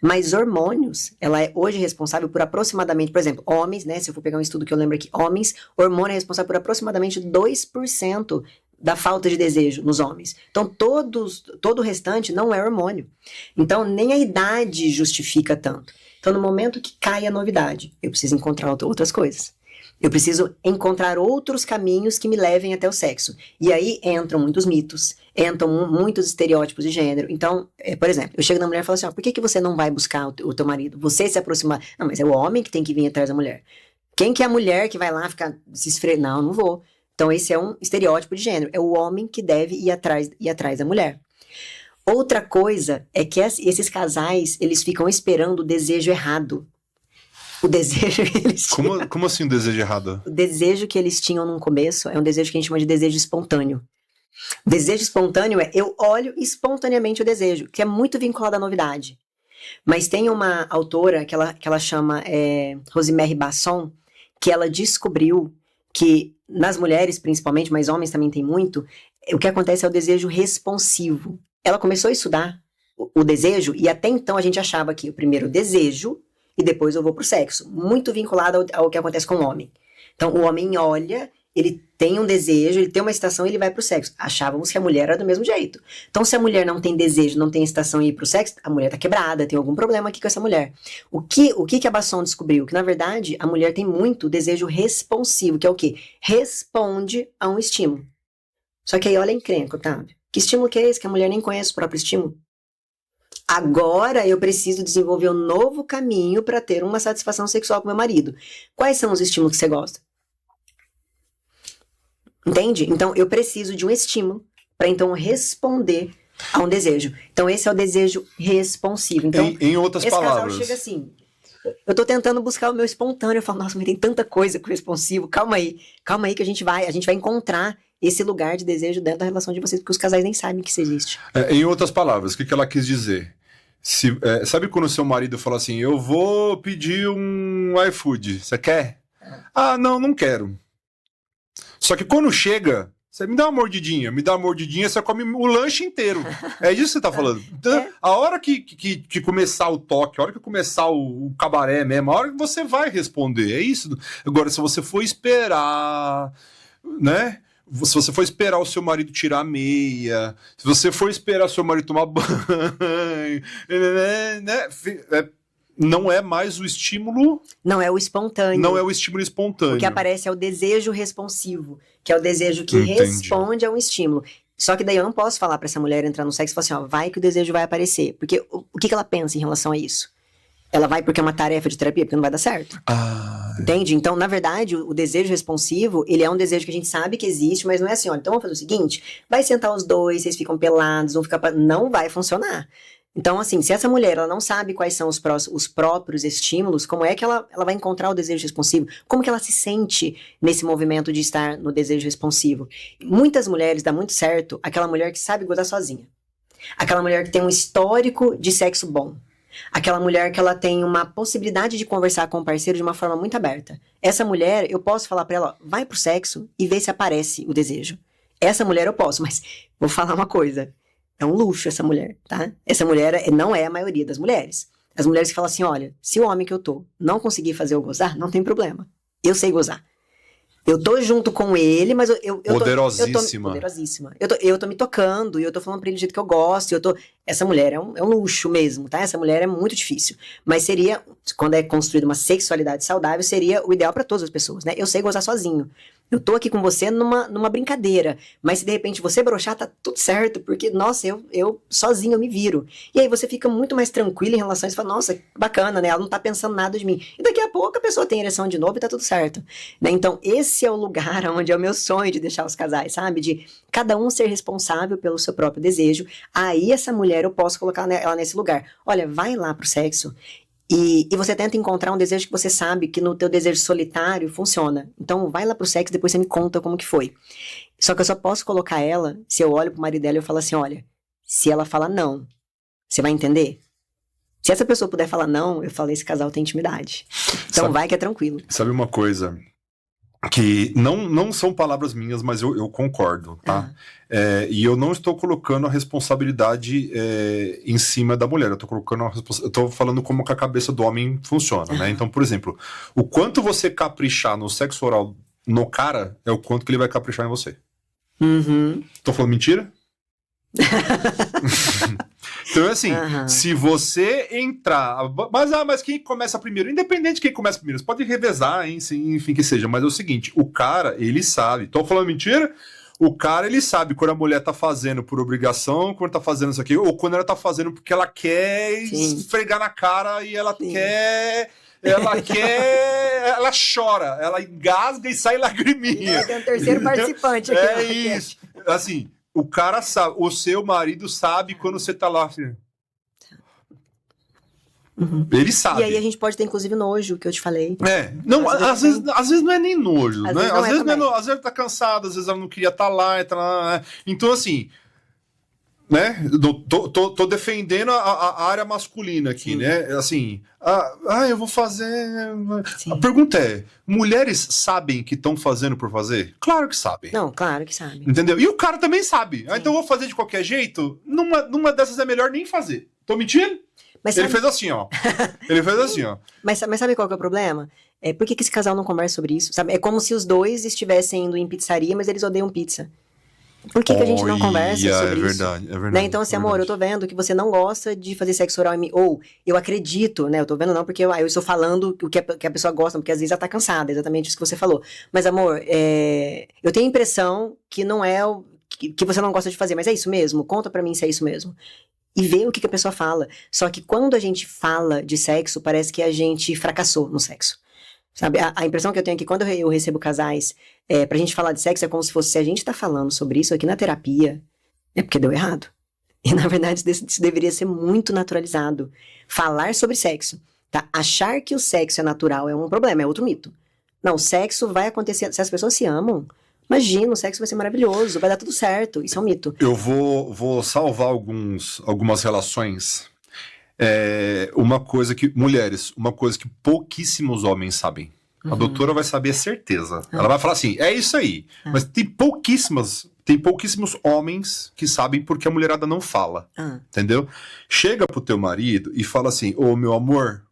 Mas hormônios, ela é hoje responsável por aproximadamente, por exemplo, homens, né? Se eu for pegar um estudo que eu lembro aqui, homens, hormônio é responsável por aproximadamente 2% da falta de desejo nos homens. Então, todo o restante não é hormônio. Então, nem a idade justifica tanto. Então, no momento que cai a novidade, eu preciso encontrar outras coisas. Eu preciso encontrar outros caminhos que me levem até o sexo. E aí entram muitos mitos, entram muitos estereótipos de gênero. Então, por exemplo, eu chego na mulher e falo assim, ó, por que você não vai buscar o teu marido? Você se aproximar... Não, mas é o homem que tem que vir atrás da mulher. Quem que é a mulher que vai lá ficar se esfregando? Não vou. Então, esse é um estereótipo de gênero. É o homem que deve ir atrás da mulher. Outra coisa é que esses casais, eles ficam esperando o desejo errado. O desejo que eles tinham... Como assim o desejo errado? O desejo que eles tinham no começo é um desejo que a gente chama de desejo espontâneo. O desejo espontâneo é eu olho espontaneamente o desejo, que é muito vinculado à novidade. Mas tem uma autora que ela chama Rosemary Basson, que ela descobriu que nas mulheres principalmente, mas homens também tem muito, o que acontece é o desejo responsivo. Ela começou a estudar o desejo e até então a gente achava que o primeiro desejo e depois eu vou pro sexo. Muito vinculado ao que acontece com o homem. Então, o homem olha, ele tem um desejo, ele tem uma excitação e ele vai pro sexo. Achávamos que a mulher era do mesmo jeito. Então, se a mulher não tem desejo, não tem excitação e ir pro sexo, a mulher tá quebrada, tem algum problema aqui com essa mulher. O que a Basson descobriu? Que, na verdade, a mulher tem muito desejo responsivo, que é o quê? Responde a um estímulo. Só que aí, olha a encrenca, Otávio. Que estímulo que é esse? Que a mulher nem conhece o próprio estímulo. Agora eu preciso desenvolver um novo caminho para ter uma satisfação sexual com meu marido. Quais são os estímulos que você gosta? Entende? Então eu preciso de um estímulo para então responder a um desejo. Então esse é o desejo responsivo. Então, em outras palavras, casal chega assim, eu tô tentando buscar o meu espontâneo, eu falo, nossa, mas tem tanta coisa com o responsivo, calma aí que a gente vai encontrar esse lugar de desejo dentro da relação de vocês, porque os casais nem sabem que isso existe. Em outras palavras, o que ela quis dizer? Sabe quando o seu marido fala assim, eu vou pedir um iFood, você quer? Ah, não quero. Só que quando chega, Você me dá uma mordidinha, você come o lanche inteiro. É isso que você tá falando. Então, a hora que começar o toque, a hora que começar o cabaré mesmo, a hora que você vai responder. É isso. Agora, se você for esperar, né? Se você for esperar o seu marido tirar a meia, se você for esperar o seu marido tomar banho, né? Não é mais o estímulo. Não é o espontâneo. Não é o estímulo espontâneo. O que aparece é o desejo responsivo, que é o desejo que Entendi. responde a um estímulo. Só que daí eu não posso falar pra essa mulher entrar no sexo e falar assim, ó, vai que o desejo vai aparecer. Porque o que ela pensa em relação a isso? Ela vai porque é uma tarefa de terapia, porque não vai dar certo. Entende? Então, na verdade, o desejo responsivo, ele é um desejo que a gente sabe que existe, mas não é assim, olha, então vamos fazer o seguinte, vai sentar os dois, vocês ficam pelados, vão ficar... Não vai funcionar. Então, assim, se essa mulher ela não sabe quais são os próprios estímulos, como é que ela vai encontrar o desejo responsivo? Como que ela se sente nesse movimento de estar no desejo responsivo? Muitas mulheres dá muito certo aquela mulher que sabe gozar sozinha. Aquela mulher que tem um histórico de sexo bom. Aquela mulher que ela tem uma possibilidade de conversar com o parceiro de uma forma muito aberta. Essa mulher, eu posso falar pra ela, ó, vai pro sexo e vê se aparece o desejo. Essa mulher eu posso, mas vou falar uma coisa. É um luxo essa mulher, tá? Essa mulher não é a maioria das mulheres. As mulheres que falam assim, olha, se o homem que eu tô não conseguir fazer eu gozar, não tem problema. Eu sei gozar. Eu tô junto com ele, mas Poderosíssima. Poderosíssima. Eu tô me tocando, e eu tô falando pra ele do jeito que eu gosto, Essa mulher é um luxo mesmo, tá? Essa mulher é muito difícil. Mas seria, quando é construída uma sexualidade saudável, seria o ideal pra todas as pessoas, né? Eu sei gozar sozinho. Eu tô aqui com você numa brincadeira, mas se de repente você broxar, tá tudo certo, porque, nossa, eu sozinho eu me viro. E aí você fica muito mais tranquilo em relação a isso, fala, nossa, bacana, né? Ela não tá pensando nada de mim. E daqui a pouco a pessoa tem ereção de novo e tá tudo certo. Né? Então, esse é o lugar onde é o meu sonho de deixar os casais, sabe? De cada um ser responsável pelo seu próprio desejo. Aí essa mulher, eu posso colocar ela nesse lugar. Olha, vai lá pro sexo. E você tenta encontrar um desejo que você sabe que no teu desejo solitário funciona. Então vai lá pro sexo, depois você me conta como que foi. Só que eu só posso colocar ela, se eu olho pro marido dela e eu falo assim, olha, se ela falar não, você vai entender? Se essa pessoa puder falar não, eu falo, esse casal tem intimidade. Então vai que é tranquilo. Sabe uma coisa que não são palavras minhas, mas eu concordo, tá? E eu não estou colocando a responsabilidade em cima da mulher, eu tô falando como que a cabeça do homem funciona, né? Então, por exemplo, o quanto você caprichar no sexo oral no cara é o quanto que ele vai caprichar em você. Tô falando mentira? Então é assim, se você entrar, mas quem começa primeiro, independente de quem começa primeiro, você pode revezar, enfim que seja, mas é o seguinte, o cara, ele sabe, tô falando mentira? O cara, ele sabe quando a mulher tá fazendo por obrigação, quando tá fazendo isso aqui, ou quando ela tá fazendo porque ela quer esfregar na cara e ela quer... Ela chora, ela engasga e sai lagriminha. Tem um terceiro participante aqui. É isso. Assim, o cara sabe, o seu marido sabe quando você tá lá. Assim. Ele sabe. E aí a gente pode ter, inclusive, nojo, que eu te falei. Não, às vezes não é nem nojo, às né? Vezes às vezes tá cansado, às vezes ela não queria estar lá, né? Então, assim, né? Tô defendendo a área masculina aqui, né? Assim, eu vou fazer... Sim. A pergunta é, mulheres sabem que estão fazendo por fazer? Claro que sabem. Não, claro que sabem. Entendeu? E o cara também sabe. Então eu vou fazer de qualquer jeito? Numa dessas é melhor nem fazer. Tô mentindo? Mas ele fez assim, ó. Mas sabe qual que é o problema? Por que esse casal não conversa sobre isso? Sabe? É como se os dois estivessem indo em pizzaria, mas eles odeiam pizza. Por que a gente não conversa sobre isso? É verdade. Né? Então, assim, amor, eu tô vendo que você não gosta de fazer sexo oral em mim. Ou, eu acredito, né? Eu tô vendo não porque eu estou falando o que a pessoa gosta, porque às vezes ela tá cansada, exatamente isso que você falou. Mas, amor, eu tenho a impressão que não é o que você não gosta de fazer, mas é isso mesmo? Conta pra mim se é isso mesmo. E ver o que a pessoa fala. Só que quando a gente fala de sexo, parece que a gente fracassou no sexo. Sabe? A impressão que eu tenho é que quando eu recebo casais pra gente falar de sexo, é como se fosse, se a gente tá falando sobre isso aqui na terapia, é porque deu errado. E na verdade isso deveria ser muito naturalizado. Falar sobre sexo, tá? Achar que o sexo é natural é um problema, é outro mito. Não, sexo vai acontecer, se as pessoas se amam, imagina, o sexo vai ser maravilhoso, vai dar tudo certo, isso é um mito. Eu vou salvar algumas relações. Uma coisa que pouquíssimos homens sabem. A doutora vai saber certeza. Ela vai falar assim, é isso aí. Mas tem pouquíssimos homens que sabem porque a mulherada não fala. Entendeu? Chega pro teu marido e fala assim, ô, meu amor,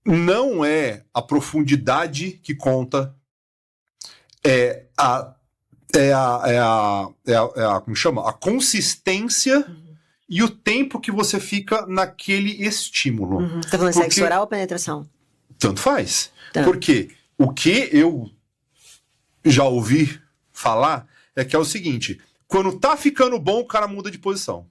não é a profundidade que conta, como chama? A consistência e o tempo que você fica naquele estímulo. Você tá falando de sexo oral ou penetração? Tanto faz. Porque o que eu já ouvi falar é que é o seguinte, quando tá ficando bom, o cara muda de posição.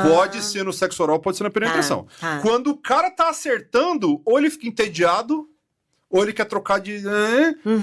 Pode ser no sexo oral, pode ser na penetração. Quando o cara tá acertando, ou ele fica entediado, ou ele quer trocar de...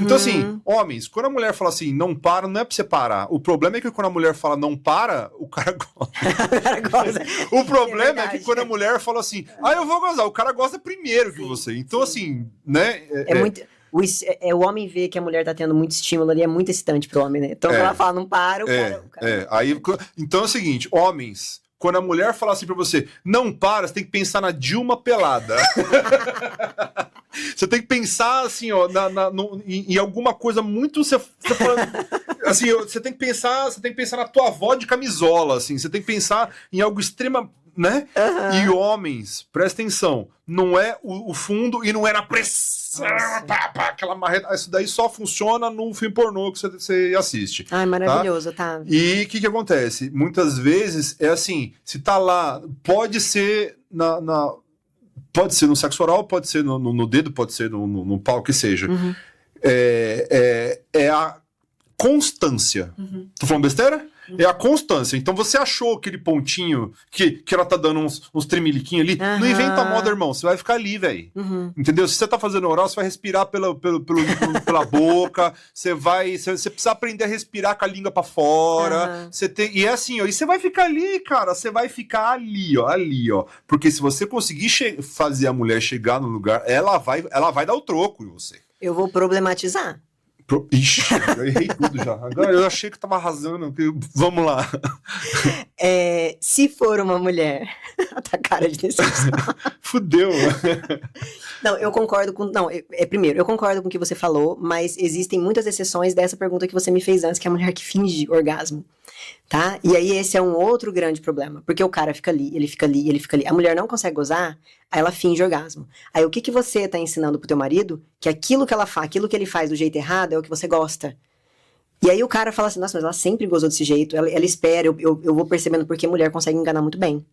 Então, assim, homens, quando a mulher fala assim, não para, não é pra você parar. O problema é que quando a mulher fala não para, o cara gosta. O problema é que quando a mulher fala assim, eu vou gozar, o cara gosta primeiro que você. Então, assim, né? Muito... O homem vê que a mulher tá tendo muito estímulo ali, é muito excitante pro homem, né? Então, quando ela fala não para, o cara... Aí, então é o seguinte, homens... Quando a mulher fala assim pra você, não para, você tem que pensar na Dilma pelada. Você tem que pensar assim, ó, em alguma coisa muito... Você assim, você tem que pensar na tua avó de camisola, assim. Você tem que pensar em algo extrema, né? E homens, presta atenção, não é o fundo e não é na pressão. Aquela marreta. Isso daí só funciona no filme pornô que você assiste. Ai, maravilhoso, tá? E o que acontece? Muitas vezes é assim, se tá lá, pode ser pode ser no sexo oral, pode ser no dedo, pode ser no pau, que seja. É a constância. Tô falando besteira? É a constância. Então você achou aquele pontinho que ela tá dando uns tremeliquinhos ali, não inventa moda, irmão. Você vai ficar ali, velho. Entendeu? Se você tá fazendo oral, você vai respirar pela boca, você precisa aprender a respirar com a língua pra fora. E é assim, ó, e você vai ficar ali, cara, você vai ficar ali, ó. Porque se você conseguir fazer a mulher chegar no lugar, ela vai dar o troco em você. Eu vou problematizar. Ixi, eu errei tudo já. Agora eu achei que tava arrasando. Vamos lá. Se for uma mulher... Tá cara de decepção. Fudeu. Não, eu concordo com... Não, primeiro, eu concordo com o que você falou, mas existem muitas exceções dessa pergunta que você me fez antes, que é a mulher que finge orgasmo. Tá? E aí esse é um outro grande problema, porque o cara fica ali, ele fica ali, ele fica ali. A mulher não consegue gozar, aí ela finge orgasmo. Aí o que você tá ensinando pro teu marido? Que aquilo que ela faz, aquilo que ele faz do jeito errado é o que você gosta. E aí o cara fala assim, nossa, mas ela sempre gozou desse jeito, ela espera, eu vou percebendo porque mulher consegue enganar muito bem.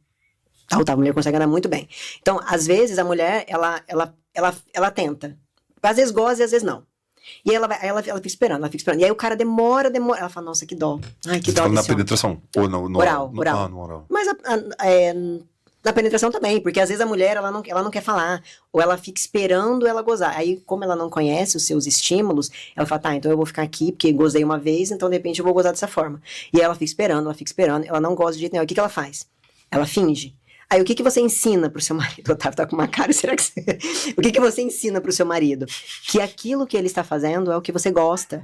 A mulher consegue enganar muito bem. Então, às vezes a mulher, ela tenta. Às vezes goza e às vezes não. E aí ela fica esperando. E aí o cara demora. Ela fala, nossa, que dó. Ai, que dó. Na penetração? Ou no oral? No oral. Mas na penetração também, porque às vezes a mulher, ela não quer falar, ou ela fica esperando ela gozar. Aí, como ela não conhece os seus estímulos, ela fala, tá, então eu vou ficar aqui, porque gozei uma vez, então de repente eu vou gozar dessa forma. E aí ela fica esperando, ela não goza de jeito nenhum. O que ela faz? Ela finge. Aí o que você ensina pro seu marido? O Otávio tá com uma cara, será que você... O que você ensina pro seu marido? Que aquilo que ele está fazendo é o que você gosta.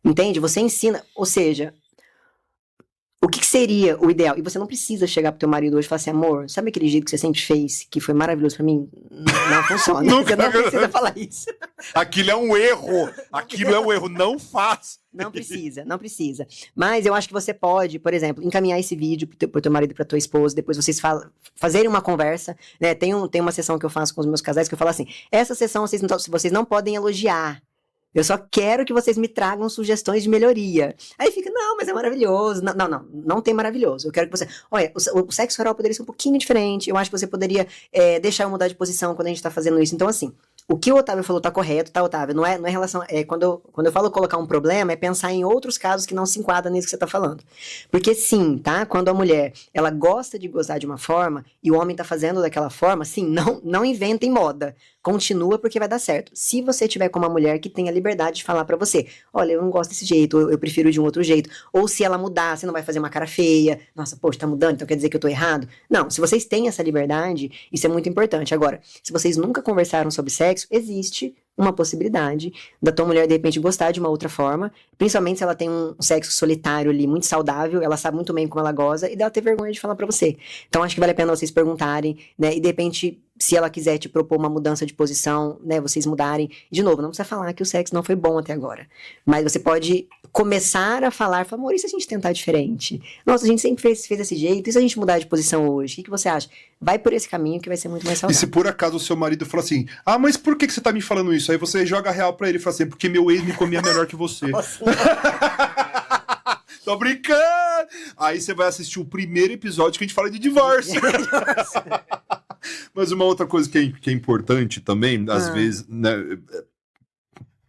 Entende? Você ensina, ou seja... O que seria o ideal? E você não precisa chegar pro teu marido hoje e falar assim, amor, sabe aquele jeito que você sempre fez, que foi maravilhoso pra mim? Não funciona. Você não precisa falar isso. Aquilo é um erro. Não faz. Não precisa. Mas eu acho que você pode, por exemplo, encaminhar esse vídeo pro teu marido e pra tua esposa, depois vocês fazerem uma conversa, né? Tem uma sessão que eu faço com os meus casais que eu falo assim, essa sessão vocês não podem elogiar. Eu só quero que vocês me tragam sugestões de melhoria. Aí fica, não, mas é maravilhoso. Não tem maravilhoso. Eu quero que você... Olha, o sexo oral poderia ser um pouquinho diferente. Eu acho que você poderia deixar eu mudar de posição quando a gente tá fazendo isso. Então, assim, o que o Otávio falou tá correto, tá, Otávio? Não é relação... Quando eu falo colocar um problema, é pensar em outros casos que não se enquadram nisso que você tá falando. Porque sim, tá? Quando a mulher, ela gosta de gozar de uma forma e o homem tá fazendo daquela forma, sim, não inventem moda. Continua porque vai dar certo. Se você tiver com uma mulher que tenha liberdade de falar pra você, olha, eu não gosto desse jeito, eu prefiro de um outro jeito. Ou se ela mudar, você não vai fazer uma cara feia. Nossa, poxa, tá mudando, então quer dizer que eu tô errado? Não, se vocês têm essa liberdade, isso é muito importante. Agora, se vocês nunca conversaram sobre sexo, existe uma possibilidade da tua mulher, de repente, gostar de uma outra forma, principalmente se ela tem um sexo solitário ali, muito saudável, ela sabe muito bem como ela goza, e dela ter vergonha de falar pra você. Então, acho que vale a pena vocês perguntarem, né, e de repente, se ela quiser te propor uma mudança de posição, né, vocês mudarem. De novo, não precisa falar que o sexo não foi bom até agora, mas você pode começar a falar, amor, e se a gente tentar diferente? Nossa, a gente sempre fez desse jeito, e se a gente mudar de posição hoje? O que você acha? Vai por esse caminho que vai ser muito mais E saudável. se por acaso o seu marido fala assim, mas por que você tá me falando isso? Aí você joga real pra ele e fala assim, porque meu ex me comia melhor que você. Nossa. Tô brincando! Aí você vai assistir o primeiro episódio que a gente fala de divórcio. Mas uma outra coisa que é importante também, às vezes, né,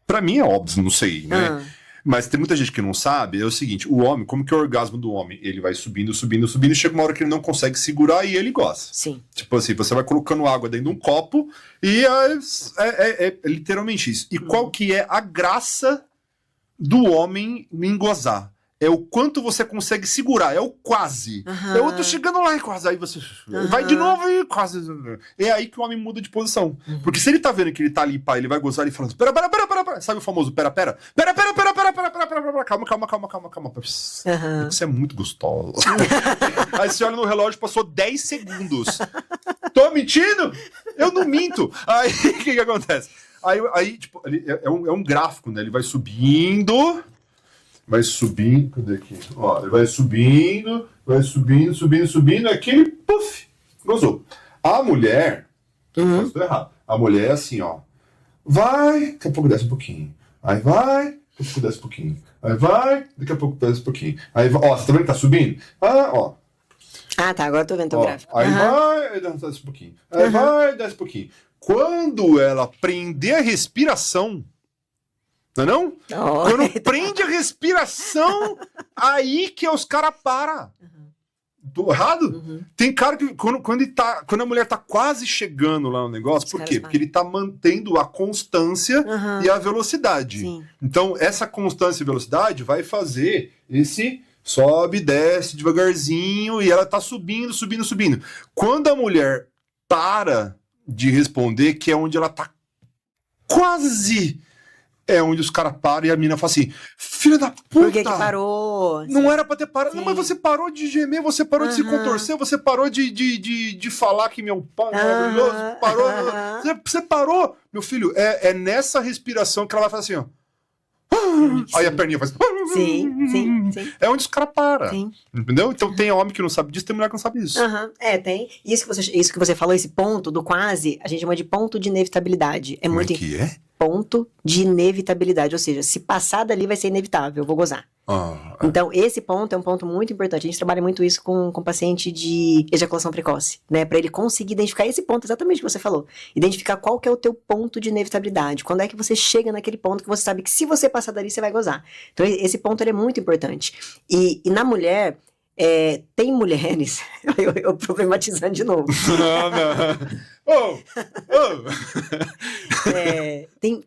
pra mim é óbvio, não sei, né? Mas tem muita gente que não sabe, é o seguinte, o homem, como que é o orgasmo do homem? Ele vai subindo, subindo, subindo, e chega uma hora que ele não consegue segurar e ele gosta. Sim. Tipo assim, você vai colocando água dentro de um copo e é literalmente isso. E qual que é a graça do homem em gozar? É o quanto você consegue segurar, é o quase. Eu tô chegando lá e quase, aí você vai de novo e quase. É aí que o homem muda de posição. Porque se ele tá vendo que ele tá ali, pá, ele vai gozar e falando, pera, sabe o famoso pera, calma. Isso é muito gostoso. Aí você olha no relógio, passou 10 segundos. Tô mentindo? Eu não minto. Aí, o que acontece? Aí tipo, é um gráfico, né? Ele vai subindo... Vai subindo, cadê aqui? Ó, ele vai subindo, aquele, puf, gozou. A mulher, faz tudo errado. A mulher é assim, ó. Vai, daqui a pouco desce um pouquinho. Aí vai, daqui a pouco desce um pouquinho. Aí vai, daqui a pouco desce um pouquinho. Aí, ó, você tá vendo que tá subindo? Ó. Ah, tá, agora eu tô vendo o gráfico. Aí vai, desce um pouquinho. Aí vai, desce um pouquinho. Quando ela prender a respiração, não é não? Quando prende a respiração, aí que os caras param. Tô errado? Tem cara que, quando a mulher tá quase chegando lá no negócio, por quê? Porque ele tá mantendo a constância e a velocidade. Sim. Então, essa constância e velocidade vai fazer esse sobe, desce devagarzinho, e ela tá subindo. Quando a mulher para de responder, que é onde ela tá quase... É onde os caras param e a mina fala assim, filha da puta! Por que parou? Não era pra ter parado. Sim. Não, mas você parou de gemer, você parou de se contorcer, você parou de falar que meu pai é maravilhoso, parou. Você parou, meu filho, é nessa respiração que ela vai fazer assim, ó. Aí a perninha faz... Sim. É onde os caras param. Sim. Entendeu? Então tem homem que não sabe disso, tem mulher que não sabe disso. Tem. Isso que você falou, esse ponto do quase, a gente chama de ponto de inevitabilidade. Como é que é? Ponto de inevitabilidade, ou seja, se passar dali vai ser inevitável, eu vou gozar. Então, esse ponto é um ponto muito importante. A gente trabalha muito isso com paciente de ejaculação precoce, né? Pra ele conseguir identificar esse ponto, exatamente o que você falou. Identificar qual que é o teu ponto de inevitabilidade. Quando é que você chega naquele ponto que você sabe que se você passar dali, você vai gozar. Então, esse ponto ele é muito importante. E na mulher... tem mulheres, eu problematizando de novo.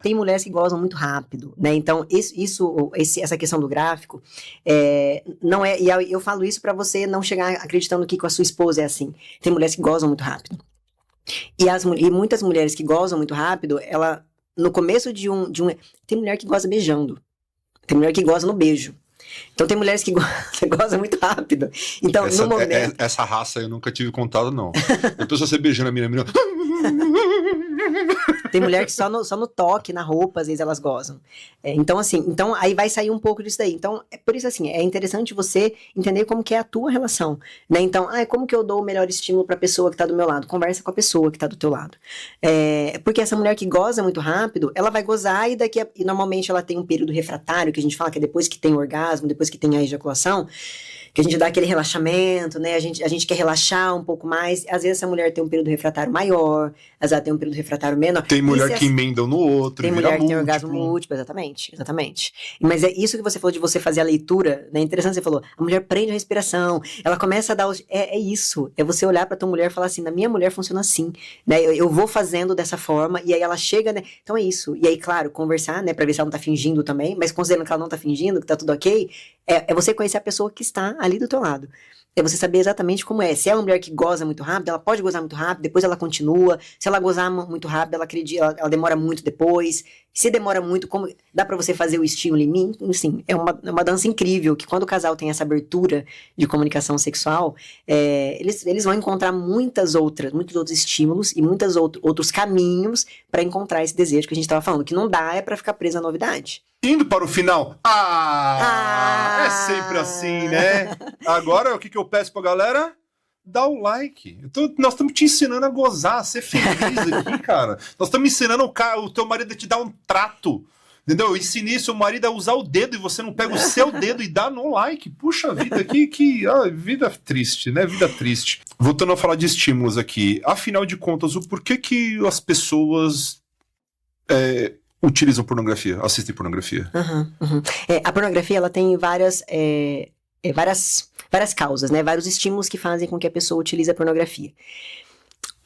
Tem mulheres que gozam muito rápido, né? Então, essa questão do gráfico não é. E eu falo isso pra você não chegar acreditando que com a sua esposa é assim. Tem mulheres que gozam muito rápido. E muitas mulheres que gozam muito rápido, ela, no começo de um. Tem mulher que goza beijando. Tem mulher que goza no beijo. Então tem mulheres que gozam muito rápido. Então, no momento... Essa raça eu nunca tive contato, não. Depois você beijando a menina... Tem mulher que só no toque, na roupa, às vezes elas gozam. Então, assim, aí vai sair um pouco disso daí. Então, por isso, assim, é interessante você entender como que é a tua relação, né? Então, como que eu dou o melhor estímulo pra pessoa que tá do meu lado? Conversa com a pessoa que tá do teu lado. Porque essa mulher que goza muito rápido, ela vai gozar e normalmente ela tem um período refratário, que a gente fala que é depois que tem o orgasmo, depois que tem a ejaculação, que a gente dá aquele relaxamento, né? A gente quer relaxar um pouco mais. Às vezes essa mulher tem um período refratário maior, às vezes ela tem um período refratário menor. Tem mulher que emenda um no outro, tem mulher que tem orgasmo múltiplo, exatamente. Mas é isso que você falou de você fazer a leitura, né? Interessante, você falou, a mulher prende a respiração, ela começa a dar é isso, é você olhar pra tua mulher e falar assim, na minha mulher funciona assim, né? Eu vou fazendo dessa forma, e aí ela chega, né? Então é isso. E aí, claro, conversar, né? Pra ver se ela não tá fingindo também, mas considerando que ela não tá fingindo, que tá tudo ok, é você conhecer a pessoa que está ali do teu lado. é você saber exatamente como é. Se é uma mulher que goza muito rápido, ela pode gozar muito rápido, depois ela continua. Se ela gozar muito rápido, ela demora muito depois. Se demora muito, como dá pra você fazer o estímulo em mim? Assim, é uma dança incrível, que quando o casal tem essa abertura de comunicação sexual, eles vão encontrar muitos outros estímulos e outros caminhos pra encontrar esse desejo que a gente tava falando. O que não dá é pra ficar preso à novidade. Indo para o final. É sempre assim, né? Agora, o que eu peço pra galera? Dá o like. Nós estamos te ensinando a gozar, a ser feliz aqui, cara. Nós estamos ensinando o teu marido a te dar um trato. Entendeu? Eu ensinei seu marido a usar o dedo e você não pega o seu dedo e dá no like. Puxa vida, vida triste, né? Vida triste. Voltando a falar de estímulos aqui. Afinal de contas, o porquê que as pessoas utilizam pornografia, assistem pornografia? A pornografia, ela tem várias causas, né? Vários estímulos que fazem com que a pessoa utilize a pornografia.